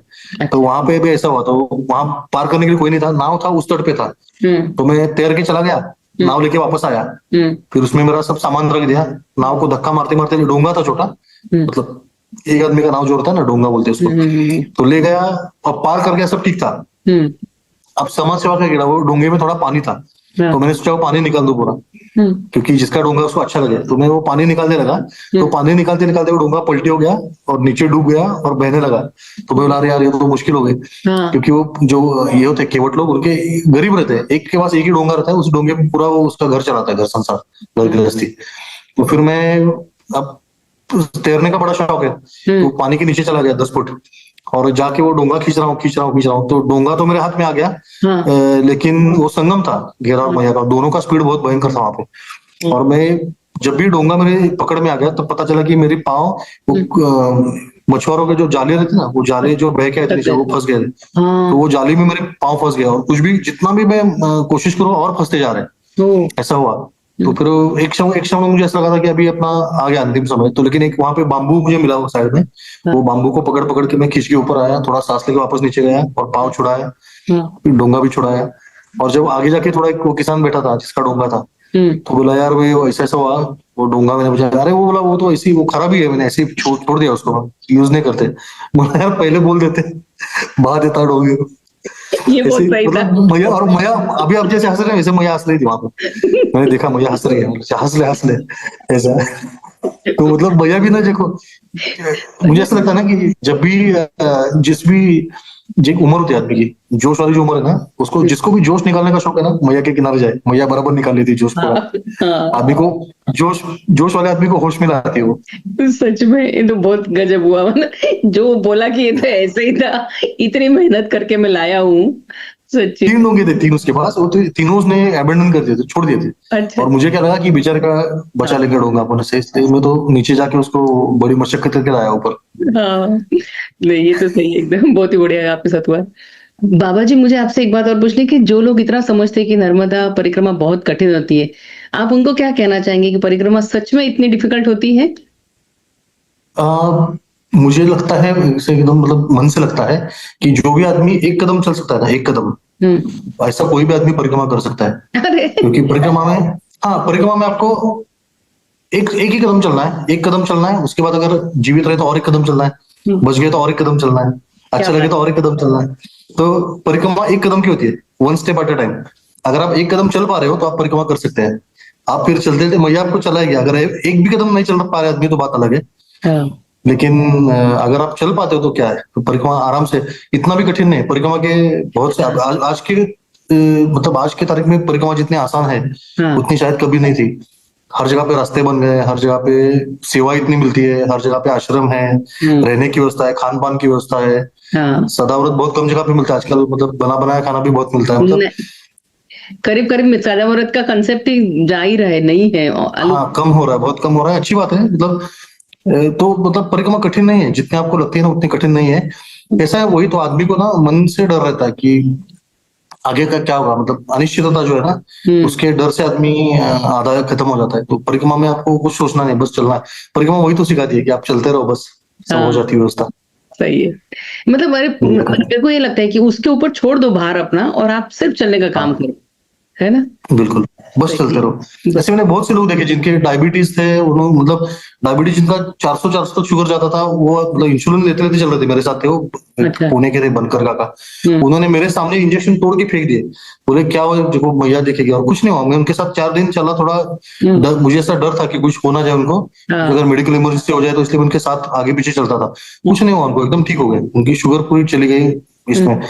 तो वहां पे भी ऐसा हुआ, तो वहां पार करने के लिए कोई नहीं था, नाव था उस तट पे था। तो मैं तैर के चला गया, नाव लेके वापस आया। फिर उसमें मेरा सब सामान रख दिया, नाव को धक्का मारते मारते, डोंगा था छोटा, मतलब एक आदमी का नाव जो होता है ना डोंगा बोलते हैं उसको, तो ले गया और पार कर गया, सब ठीक था। अब समाज सेवा का गिरा, वो डोंगे में थोड़ा पानी था, तो मैंने सोचा वो पानी निकाल दो पूरा, क्योंकि जिसका डोंगा उसको अच्छा लगे। तो मैं वो पानी निकालने लगा, तो पानी निकालते निकालते वो डोंगा पलटी हो गया और नीचे डूब गया और बहने लगा। तो मैं बोला यार ये तो मुश्किल हो गई, क्योंकि वो जो ये होते केवट लोग उनके गरीब रहते हैं, एक के पास एक ही डोंगा रहता है, उस डोंगे में पूरा वो उसका घर चलाता है, घर संसार घर गृहस्थी। तो फिर मैं अब तैरने का बड़ा शौक है, तो पानी के नीचे चला गया 10 फुट और जाके वो डोंगा खींच रहा हूँ। तो डोंगा तो मेरे हाथ में आ गया, लेकिन वो संगम था घेरा और मैया का, दोनों का स्पीड बहुत भयंकर था वहां पे। और मैं जब भी डोंगा मेरे पकड़ में आ गया तब पता चला कि मेरी पाँव मछुआरों के जो जाले रहते ना, वो जाले जो बह के नीचे वो फंस गए थे। तो वो जाली में मेरे पाँव फंस गया और कुछ भी जितना भी मैं कोशिश करूँ और फंसते जा रहे हैं, ऐसा हुआ। तो फिर एक क्षण में मुझे ऐसा लगा था कि अभी अपना आ गया अंतिम समय। तो लेकिन एक वहां पे बाम्बू मुझे मिला वो साइड में, वो बाम्बू को पकड़ पकड़ के मैं खींच के ऊपर आया, थोड़ा सांस लेके वापस नीचे गया और पाँव छुड़ाया, फिर डोंगा भी छुड़ाया। और जब आगे जाके थोड़ा एक वो किसान बैठा था जिसका डोंगा था, तो बोला यार वो ऐसा ऐसा हुआ, वो डोंगा मैंने पूछा, अरे वो बोला वो तो ऐसी वो खराब ही है, मैंने ऐसे ही छोड़ दिया उसको, यूज नहीं करते। बोला यार पहले बोल देते, बहा देता डोंगे को। ये बहुत ऐसे सही था। मतलब मैया, और मैया अभी आप जैसे हंस रहे हैं वैसे मैया हंस रही थी वहां पे, मैंने देखा मैया हंस रही है, हंस ले ऐसा। तो मतलब मैया भी ना देखो, मुझे ऐसा लगता है ना कि जब भी जिस भी जो उम्र होती है आदमी की, जोश वाली जो उम्र है ना, उसको जिसको भी जोश निकालने का शौक है ना, मैया के किनारे जाए, मैया बराबर निकाल लेती है जोश पूरा। हाँ हाँ, आदमी को जोश जोश वाले आदमी को होश में लाती है वो। सच में ये तो बहुत गजब हुआ, मतलब जो बोला कि ये तो ऐसे ही था, इतनी मेहनत करके मैं लाया हूँ, सच्ची। 3 लोग थे, 3 उसके पास, वो तो तीनों उसने अबेंडन कर दिए थे, छोड़ दिए थे। अच्छा। और मुझे क्या लगा कि बेचारे का बचा हाँ लेंगे डोंगा अपन से, इसलिए मैं तो नीचे जाके उसको बड़ी मशक्कत करके लाया ऊपर। हाँ, नहीं ये तो सही है एकदम, बहुत ही बढ़िया आपके साथ हुआ। बाबा जी, मुझे आपसे एक बात और पूछनी, कि जो लोग इतना समझते हैं कि नर्मदा परिक्रमा बहुत कठिन होती है, आप उनको क्या कहना चाहेंगे कि परिक्रमा सच में इतनी डिफिकल्ट होती है? आ, मुझे लगता है इसे एकदम मतलब मन से लगता है कि जो भी आदमी एक कदम चल सकता है ना, एक कदम, ऐसा कोई भी आदमी परिक्रमा कर सकता है। अरे क्योंकि परिक्रमा में, हाँ परिक्रमा में आपको एक एक ही कदम चलना है, एक कदम चलना है, उसके बाद अगर जीवित रहे तो और एक कदम चलना है, बच गए तो और एक कदम चलना है, क्या अच्छा लगे बात। तो और एक कदम चलना है। तो परिक्रमा एक कदम की होती है, one step at a time. अगर आप एक कदम चल पा रहे हो तो आप परिक्रमा कर सकते हैं। आप फिर चलते चलते मैया आपको चलाएगी, अगर एक भी कदम नहीं चल पा रहे आदमी तो बात अलग है। हाँ लेकिन अगर आप चल पाते हो तो क्या है, तो परिक्रमा आराम से, इतना भी कठिन नहीं है परिक्रमा के। बहुत से आज के मतलब आज के तारीख में परिक्रमा जितनी आसान है हाँ उतनी शायद कभी नहीं थी। हर जगह पे रास्ते बन गए हैं, हर जगह पे सेवा इतनी मिलती है, हर जगह पे आश्रम है, हम्म, रहने की व्यवस्था है, खान पान की व्यवस्था है। हाँ। सदाव्रत बहुत कम जगह पे मिलता है आजकल, मतलब बना बनाया खाना भी बहुत मिलता है मतलब। करीब करीब सदाव्रत का कंसेप्ट ही जा ही रहा है, नहीं है आलू। हाँ कम हो रहा है, बहुत कम हो रहा है, अच्छी बात है मतलब। तो मतलब परिक्रमा कठिन नहीं है, जितने आपको लगती है ना उतनी कठिन नहीं है। ऐसा है, वही तो आदमी को ना मन से डर रहता है कि आगे का क्या होगा, मतलब अनिश्चितता जो है ना, हम्म, उसके डर से आदमी आधा खत्म हो जाता है। तो परिक्रमा में आपको कुछ सोचना नहीं, बस चलना है। परिक्रमा वही तो सिखाती है कि आप चलते रहो, बस सब हो हाँ जाती है व्यवस्था। सही है। मतलब अरे, बिल्कुल मेरे को ये लगता है कि उसके ऊपर छोड़ दो भार अपना, और आप सिर्फ चलने का काम हाँ, करो, है ना? बिल्कुल, बस सही चलते रहो। है, बस। ऐसे मैंने बहुत से लोग देखे जिनके डायबिटीज थे, उन्होंने मतलब डायबिटीज जिनका 400 तक शुगर जाता था, वो मतलब इंसुलिन लेते लेते चल रहे थे। मेरे साथ थे वो, एक अच्छा। पुणे के थे, बनकर का। हम्म उन्होंने मेरे सामने इंजेक्शन तोड़ के फेंक दिए। बोले क्या हुआ, देखो मैया देखेगी, और कुछ नहीं हुआ। मैं उनके साथ 4 दिन चला, थोड़ा हम्म, मुझे ऐसा डर था कि कुछ हो ना जाए उनको, कि हाँ अगर मेडिकल इमरजेंसी हो जाए, तो इसलिए मैं उनके साथ आगे पीछे चलता था। कुछ नहीं हुआ उनको, एकदम ठीक हो गए, उनकी शुगर पूरी चली गई हम्म, इसमें।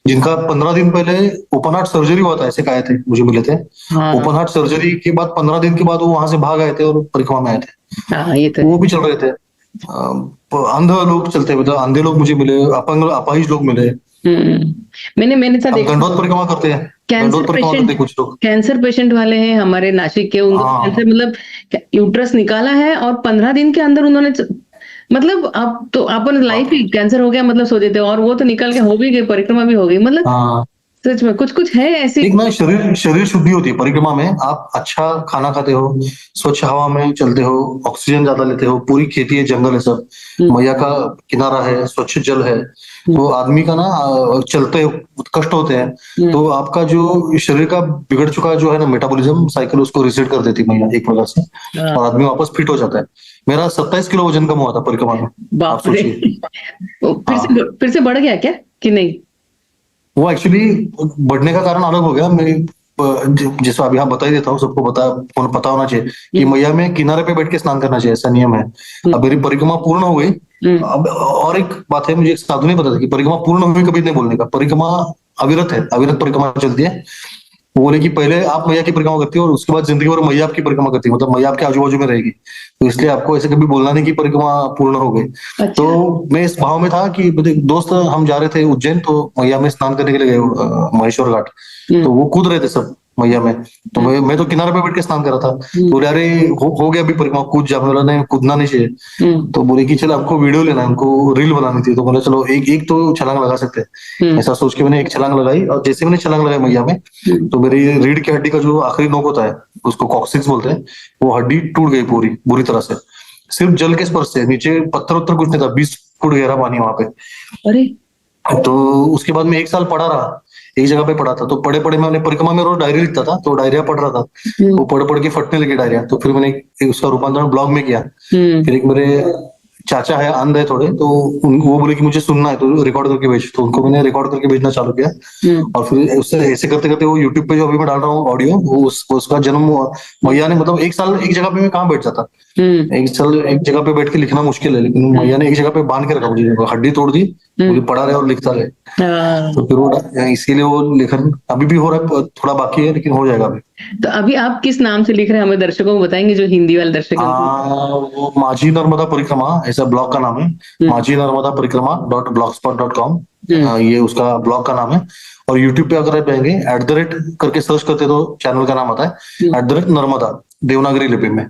जिनका 15 दिन पहले ओपन हार्ट सर्जरी हुआ था, ऐसे कहे थे, मुझे मिले थे। हाँ ओपन हार्ट सर्जरी के बाद 15 दिन के बाद वो वहां से भाग आए थे और परिक्रमा में आए थे। हाँ, ये तो वो है। भी चल रहे थे। अंध लोग चलते हुए, मतलब अंधे लोग मुझे मिले, अपंग अपाहिज लोग मिले। हम्म, मैंने ऐसा अब देखा। दंडोत परिक्रमा करते हैं, कैंसर दंडोत परिक्रमा करते पेशेंट, हैं कुछ लोग। कैंसर पेशेंट वाले हैं हमारे नासिक के, उनको कैंसर हाँ मतलब यूट्रस निकाला है, और 15 दिन के अंदर उन्होंने मतलब अब तो अपन लाइफ बाप रे। ही कैंसर हो गया मतलब सोच देते हैं, और वो तो निकल के हो भी गई, परिक्रमा भी हो गई, मतलब हाँ, सच में कुछ कुछ है ऐसी। एक ना शरीर शरीर शुद्धि होती है परिक्रमा में। आप अच्छा खाना खाते हो, स्वच्छ हवा में चलते हो, ऑक्सीजन ज्यादा लेते हो, पूरी खेती है, जंगल है सब, हम्म मैया का किनारा है, स्वच्छ जल है। हम्म तो आदमी का ना चलते कष्ट होते हैं। हम्म, तो आपका जो शरीर का बिगड़ चुका जो है ना मेटाबॉलिज्म साइकिल, उसको रिसेट कर देती है मैया एक प्रकार से, हाँ, और आदमी वापस फिट हो जाता है। मेरा 27 किलो वजन कम हुआ था परिक्रमा में, आप बाप रे। सोचिए। वो हाँ, फिर से बढ़ गया क्या कि नहीं? वो एक्चुअली बढ़ने का कारण अलग हो गया। मैं जैसे अभी यहाँ बता ही देता हूँ, सबको पता होना चाहिए कि हम्म मैया में किनारे पे बैठ के स्नान करना चाहिए, ऐसा नियम है। अब हम्म मेरी परिक्रमा पूर्ण हो गई। हम्म, अब और एक बात है, मुझे एक साधु ने पता था कि परिक्रमा पूर्ण हुई कभी नहीं बोलने का, परिक्रमा अविरत है, अविरत परिक्रमा चलती है। वो बोले कि पहले आप मैया की परिक्रमा करती हो, और उसके बाद जिंदगी भर मैया आपकी परिक्रमा करती है, मतलब मैया आपके आजू बाजू में रहेगी। तो इसलिए आपको ऐसे कभी बोलना नहीं कि परिक्रमा पूर्ण हो गई। तो अच्छा। मैं इस भाव में था कि मतलब दोस्त हम जा रहे थे उज्जैन, तो मैया में स्नान करने के लिए गए महेश्वर घाट। हम्म तो वो कूद रहे थे सब मैया में। तो हम्म मैं तो किनारे पे बैठ के स्नान कर रहा था। तो हम्म बोले अरे हो गया अभी परिक्रमा, कूद जा। बोला नहीं, कूदना नहीं चाहिए। हम्म तो बोले कि चलो आपको वीडियो लेना है, उनको रील बनानी थी। तो बोला चलो एक एक तो छलांग लगा सकते हैं। हम्म ऐसा सोच के मैंने एक छलांग लगाई, और जैसे मैंने छलांग लगाई मैया में, हम्म, तो मेरी रीढ़ की हड्डी का जो आखिरी नोक होता है, उसको कॉक्सिक्स बोलते हैं, वो हड्डी टूट गई पूरी बुरी तरह से। सिर्फ जल के स्पर्श से, नीचे पत्थर उत्तर कुछ नहीं था, 20 फुट गहरा पानी वहां पे। अरे तो उसके बाद में 1 साल पढ़ा रहा, एक जगह पे पढ़ा था। तो पढ़े पढ़े मैंने परिक्रमा में रोज डायरी लिखता था, तो डायरिया पढ़ रहा था। हम्म वो पढ़ पढ़ के फटने लगी डायरिया। तो फिर मैंने उसका रूपांतरण ब्लॉग में किया। हम्म फिर एक मेरे चाचा है, अंध है थोड़े, तो वो बोले कि मुझे सुनना है तो रिकॉर्ड करके भेज, तो उनको मैंने रिकॉर्ड करके भेजना चालू किया। और फिर उससे ऐसे करते करते वो यूट्यूब पे जो अभी मैं डाल रहा हूँ ऑडियो, वो उसका जन्म हुआ। मैया ने मतलब एक साल एक जगह पे मैं कहाँ बैठ जाता, एक साल एक जगह पे बैठ के लिखना मुश्किल है, लेकिन मैया ने एक जगह पे बांध के रखा मुझे, हड्डी तोड़ दी, मुझे पढ़ा रहे और लिखता रहे। तो फिर वो इसीलिए वो लेखन अभी भी हो रहा है, थोड़ा बाकी है लेकिन हो जाएगा अभी। तो अभी आप किस नाम से लिख रहे हैं, हमें दर्शकों को बताएंगे, जो हिंदी वाले दर्शक हैं उनको? वो माझी नर्मदा परिक्रमा ऐसा ब्लॉग का नाम है, माझी नर्मदा परिक्रमा .blogspot.com, ये उसका ब्लॉग का नाम है। और यूट्यूब पे अगर आप जाएंगे @ करके सर्च करते तो चैनल का नाम आता है @नर्मदा, देवनागरी लिपि में।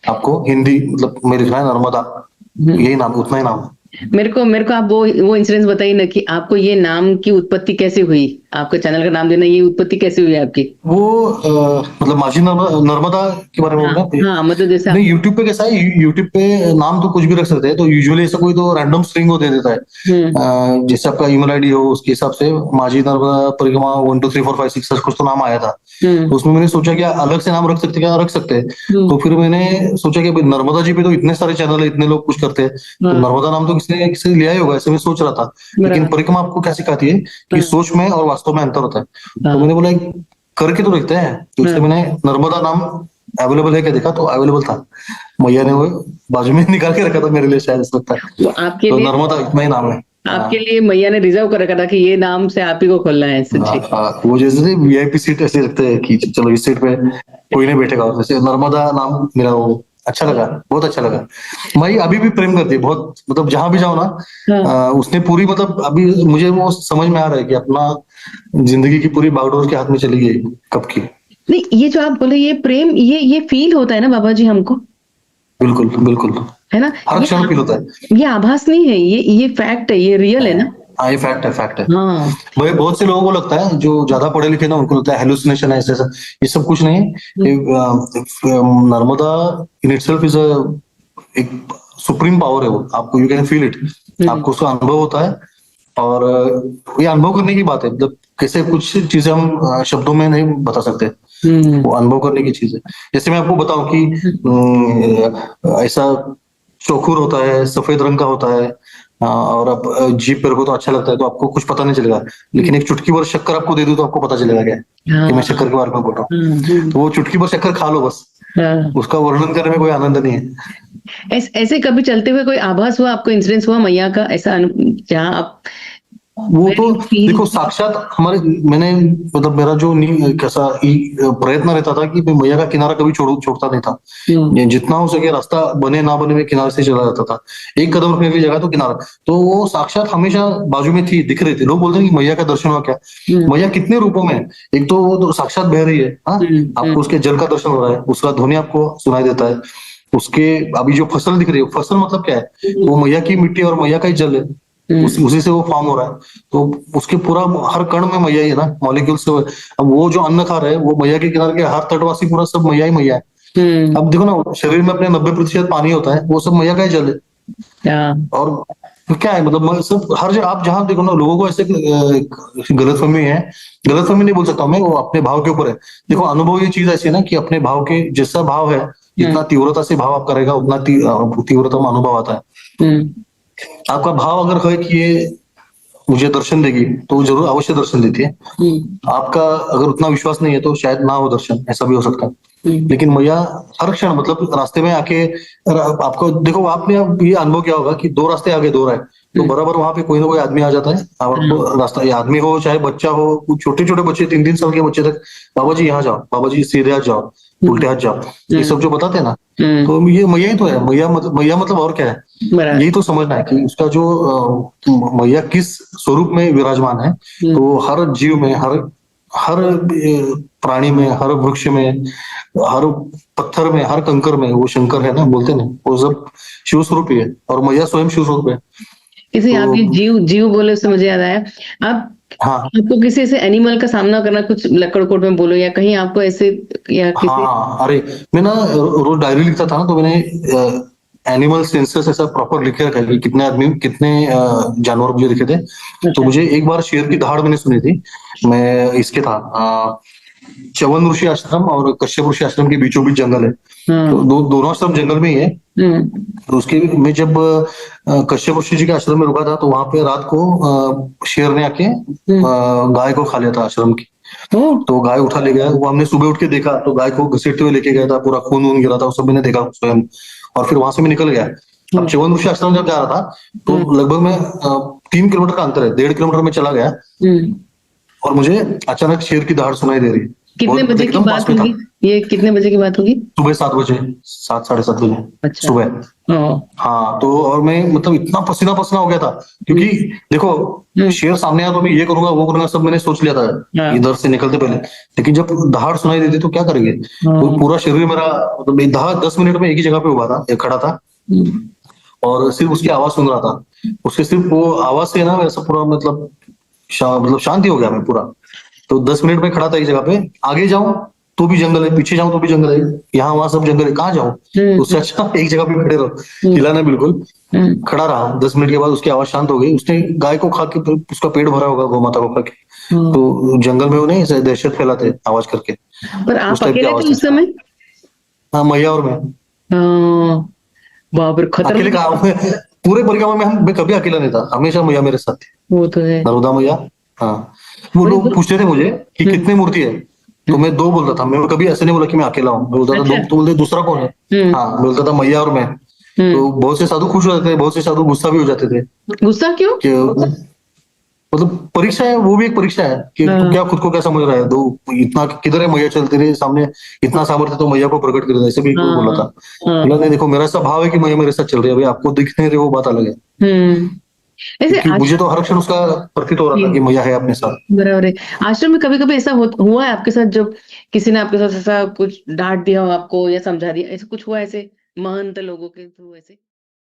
आपको हिंदी मतलब में लिखना है नर्मदा, यही नाम, उतना ही नाम है। मेरे को आप वो इंसिडेंस बताइए ना कि आपको ये नाम की उत्पत्ति कैसे हुई, आपका चैनल का नाम देना, ये उत्पत्ति कैसे हुई आपकी? वो मतलब माझी नर्मदा के बारे में बोल रहे हैं? हाँ, मतलब जैसे नहीं, यूट्यूब पे कैसा है, यूट्यूब पे नाम तो कुछ भी रख सकते हैं, तो यूजुअली ऐसा कोई तो रैंडम स्ट्रिंग वो दे देता है, जैसे आपका ईमेल आईडी हो उसके हिसाब से माझी नर्मदा परिक्रमा 1 2 3 4 5 6 कुछ तो नाम आया था। तो उसमें मैंने सोचा कि अलग से नाम रख सकते, क्या रख सकते हैं। तो फिर मैंने सोचा कि नर्मदा जी पे तो इतने सारे चैनल है, इतने लोग कुछ करते हैं, तो नर्मदा नाम तो किसी लिया ही होगा, ऐसे मैं सोच रहा था। लेकिन परिक्रमा आपको क्या सिखाती है कि सोच में और वास्तव में अंतर होता है। तो मैंने बोला करके तो देखते हैं, तो इसलिए मैंने नर्मदा नाम अवेलेबल है क्या देखा, तो अवेलेबल था। मैया ने वो बाजू में निकाल के रखा था मेरे लिए, शायद लगता है। तो आपके लिए नर्मदा इतना ही नाम है। आपके लिए मैया ने रिजर्व कर रखा था कि ये नाम से आप ही को खोलना है, सच्ची? वो जैसे VIP सीट ऐसे रखते हैं कि चलो इस सीट पे कोई नहीं बैठेगा, वैसे नर्मदा नाम मेरा वो अच्छा लगा, बहुत अच्छा लगा। मैं अभी भी प्रेम करती है बहुत, मतलब जहां भी जाऊँ ना, उसने पूरी मतलब अभी मुझे वो समझ में आ रहा है कि अपना जिंदगी की पूरी बागडोर के हाथ में चली गई कब की। नहीं, ये जो आप बोले ये प्रेम, ये फील होता है ना बाबा जी हमको? बिल्कुल बिल्कुल, है ना, हर क्षण फील होता है। ये आभास नहीं है, ये फैक्ट है, ये रियल है ना। हाँ, ये फैक्ट है, फैक्ट है। हाँ, भाई बहुत से लोगों को लगता है, जो ज्यादा पढ़े लिखे ना, उनको लगता है हेलुसिनेशन है, ऐसा ऐसा। ये सब कुछ नहीं है। नर्मदा इन इटसेल्फ इज एक सुप्रीम पावर है, वो आपको यू कैन फील इट, आपको उसका अनुभव होता है। और ये अनुभव करने की बात है, मतलब कैसे कुछ चीजें हम शब्दों में नहीं बता सकते, वो अनुभव करने की चीज है। जैसे मैं आपको बताऊं कि ऐसा चौखुर होता है, सफेद रंग का होता है, और अब जीभ पर को तो अच्छा लगता है, तो आपको कुछ पता नहीं चलेगा। लेकिन एक चुटकी भर शक्कर आपको दे दूं तो आपको पता चलेगा क्या कि मैं शक्कर के बारे में बोल रहा हूँ। तो वो चुटकी भर शक्कर खा लो बस, उसका वर्णन करने में कोई आनंद नहीं है। ऐसे कभी चलते हुए कोई आभास हुआ आपको, इंसिडेंस हुआ मैया का ऐसा, जहाँ आप वो तो देखो साक्षात हमारे, मैंने मतलब मेरा जो कैसा प्रयत्न रहता था कि मैं मैया का किनारा कभी छोड़ता नहीं था। जितना हो सके रास्ता बने ना बने, मैं किनारे से चला जाता था। एक कदम रखने की जगह तो किनारा, तो वो साक्षात हमेशा बाजू में थी, दिख रही थी। लोग बोलते हैं कि मैया का दर्शन हुआ क्या, मैया कितने रूपों में है। एक तो वो तो साक्षात बह रही है, आपको उसके जल का दर्शन हो रहा है, उसका ध्वनि आपको सुनाई देता है। उसके अभी जो फसल दिख रही है, फसल मतलब क्या है, वो मैया की मिट्टी और मैया का ही जल है, उसी से वो फॉर्म हो रहा है। तो उसके पूरा हर कण में मैया ही है ना, मॉलिक्यूल से। अब वो जो अन्न खा रहे हैं वो मैया के किनारे के हर तटवासी पूरा सब मैया ही मैया है। अब देखो ना, शरीर में अपने 90% पानी होता है, वो सब मैया का ही जल है। और क्या है, मतलब सब हर जगह आप जहां देखो ना, लोगों को ऐसे गलतफहमी है, गलतफहमी नहीं बोल सकता मैं, वो अपने भाव के ऊपर है। देखो अनुभव ये चीज ऐसी है ना कि अपने भाव के जैसा भाव है, जितना तीव्रता से भाव आपका रहेगा, उतना तीव्रता में अनुभव आता है। आपका भाव अगर है कि ये मुझे दर्शन देगी, तो वो जरूर अवश्य दर्शन देती है। आपका अगर उतना विश्वास नहीं है तो शायद ना हो दर्शन, ऐसा भी हो सकता है। लेकिन मैया हर क्षण मतलब रास्ते में आके आपको देखो, आपने ये अनुभव किया होगा कि 2 रास्ते आगे 2 रहे, तो बराबर वहां पे कोई ना कोई आदमी आ जाता है। आपको रास्ता, ये आदमी हो चाहे बच्चा हो, छोटे छोटे बच्चे 3 3 साल के बच्चे तक, बाबा जी यहाँ जाओ, बाबा जी सीधे हाथ जाओ, उल्टे हाथ जाओ, ये सब जो बताते हैं ना, तो ये मैया ही तो है। मैया मतलब और क्या है, यही तो समझना है कि उसका जो मैया किस स्वरूप में विराजमान है। तो हर जीव में, हर प्राणी में, हर वृक्ष में, हर पत्थर में, हर कंकर में वो शंकर है ना, बोलते ना, वो सब शिव स्वरूप ही है, और मैया स्वयं शिव स्वरूप है। किसी आप ये जीव बोले उससे मुझे याद आया, आप आपको किसी ऐसे एनिमल का सामना करना, कुछ लक्कड़कोट में बोलो या कहीं आपको ऐसे, या किसी? हाँ, अरे मैं ना रोज डायरी लिखता था ना, तो मैंने एनिमल सेंसस ऐसा प्रॉपर लिखे रखा है कि कितने आदमी, कितने जानवर मुझे दिखे थे। तो मुझे एक बार शेर की दहाड़ मैंने सुनी थी। मैं इसके था च्यवन ऋषि आश्रम और कश्यप ऋषि आश्रम के बीचों बीच जंगल है। हाँ। तो दोनों आश्रम जंगल में ही है। तो उसके मैं जब कश्यप ऋषि जी के आश्रम में रुका था, तो वहां पे रात को शेर ने आके गाय को खा लिया था आश्रम की। तो गाय उठा ले गया, वो हमने सुबह उठ के देखा तो गाय को घसीटते हुए लेके गया था, पूरा खून वून गिरा था, वो सब मैंने देखा स्वयं। और फिर वहां से मैं निकल गया। अब च्यवन ऋषि आश्रम जब जा रहा था, तो लगभग मैं 3 किलोमीटर का अंतर है, 1.5 किलोमीटर में चला गया, और मुझे अचानक शेर की दहाड़ सुनाई दे रही है। कितने बजे की बात होगी ये? कितने बजे की बात होगी? सुबह 7 बजे, 7 साढ़े 7 बजे। अच्छा। सुबह। हाँ, तो और मैं मतलब इतना पसीना पसीना हो गया था, क्योंकि देखो शेर सामने आया तो मैं ये करूंगा वो करूंगा सब मैंने सोच लिया था इधर से निकलते पहले। लेकिन जब दहाड़ सुनाई देती तो क्या करेंगे? तो पूरा शरीर मेरा मतलब 10 मिनट में एक ही जगह पे उभा था, खड़ा था, और सिर्फ उसकी आवाज सुन रहा था। उसके सिर्फ वो आवाज से ना वैसा पूरा मतलब शांति हो गया मैं पूरा। तो 10 मिनट में खड़ा था एक जगह पे, आगे जाऊं तो भी जंगल है, पीछे जाऊं तो भी जंगल है, यहाँ वहां सब जंगल है, कहाँ जाऊं? तो उससे अच्छा एक जगह पे खड़े रहो, हिलाना बिल्कुल। खड़ा रहा, 10 मिनट के बाद उसकी आवाज शांत हो गई। उसने गाय को खा के, उसका पेट भरा होगा गौ माता को खा के, तो जंगल में वो नहीं ऐसे दहशत फैलाते आवाज करके, पर आप उस टाइप की अकेले आवाज थे उस थी। समय? हाँ, मैया और मैं। बाप रे, अकेले खतरनाक। कहा मैं, पूरे परिक्रमा में मैं कभी अकेला नहीं था, हमेशा मैया मेरे साथ थी, वो तो है। नर्मदा मैया। हाँ, वो लोग पूछते थे मुझे कि कितनी मूर्ति है, तो मैं 2 बोलता था। मैं कभी ऐसे नहीं बोला कि मैं अकेला हूँ, मैं बोलता था 2, तो बोलते दूसरा कौन है? हाँ, मैं बोलता था मैया और मैं। तो बहुत से साधु खुश हो जाते थे, बहुत से साधु गुस्सा भी हो जाते थे। गुस्सा क्यों? कि मतलब परीक्षा है, वो भी एक परीक्षा है कि तू क्या खुद को क्या समझ रहा है, दो इतना किधर है मैया चलती रही सामने, इतना सामर्थ्य तो मैया को प्रकट कर दे, ऐसे भी कोई बोला था। बोला नहीं, देखो मेरा ऐसा भाव है कि मैया मेरे साथ चल रही है, अभी आपको दिख नहीं रही वो बात अलग है। ऐसे क्योंकि मुझे तो हर क्षण उसका प्रतीत हो रहा था कि मैया है अपने साथ। बराबर है। आश्रम में कभी कभी ऐसा हुआ है आपके साथ, जब किसी ने आपके साथ ऐसा कुछ डांट दिया हो आपको या समझा दिया, ऐसा कुछ हुआ ऐसे महंत लोगों के थ्रू ऐसे?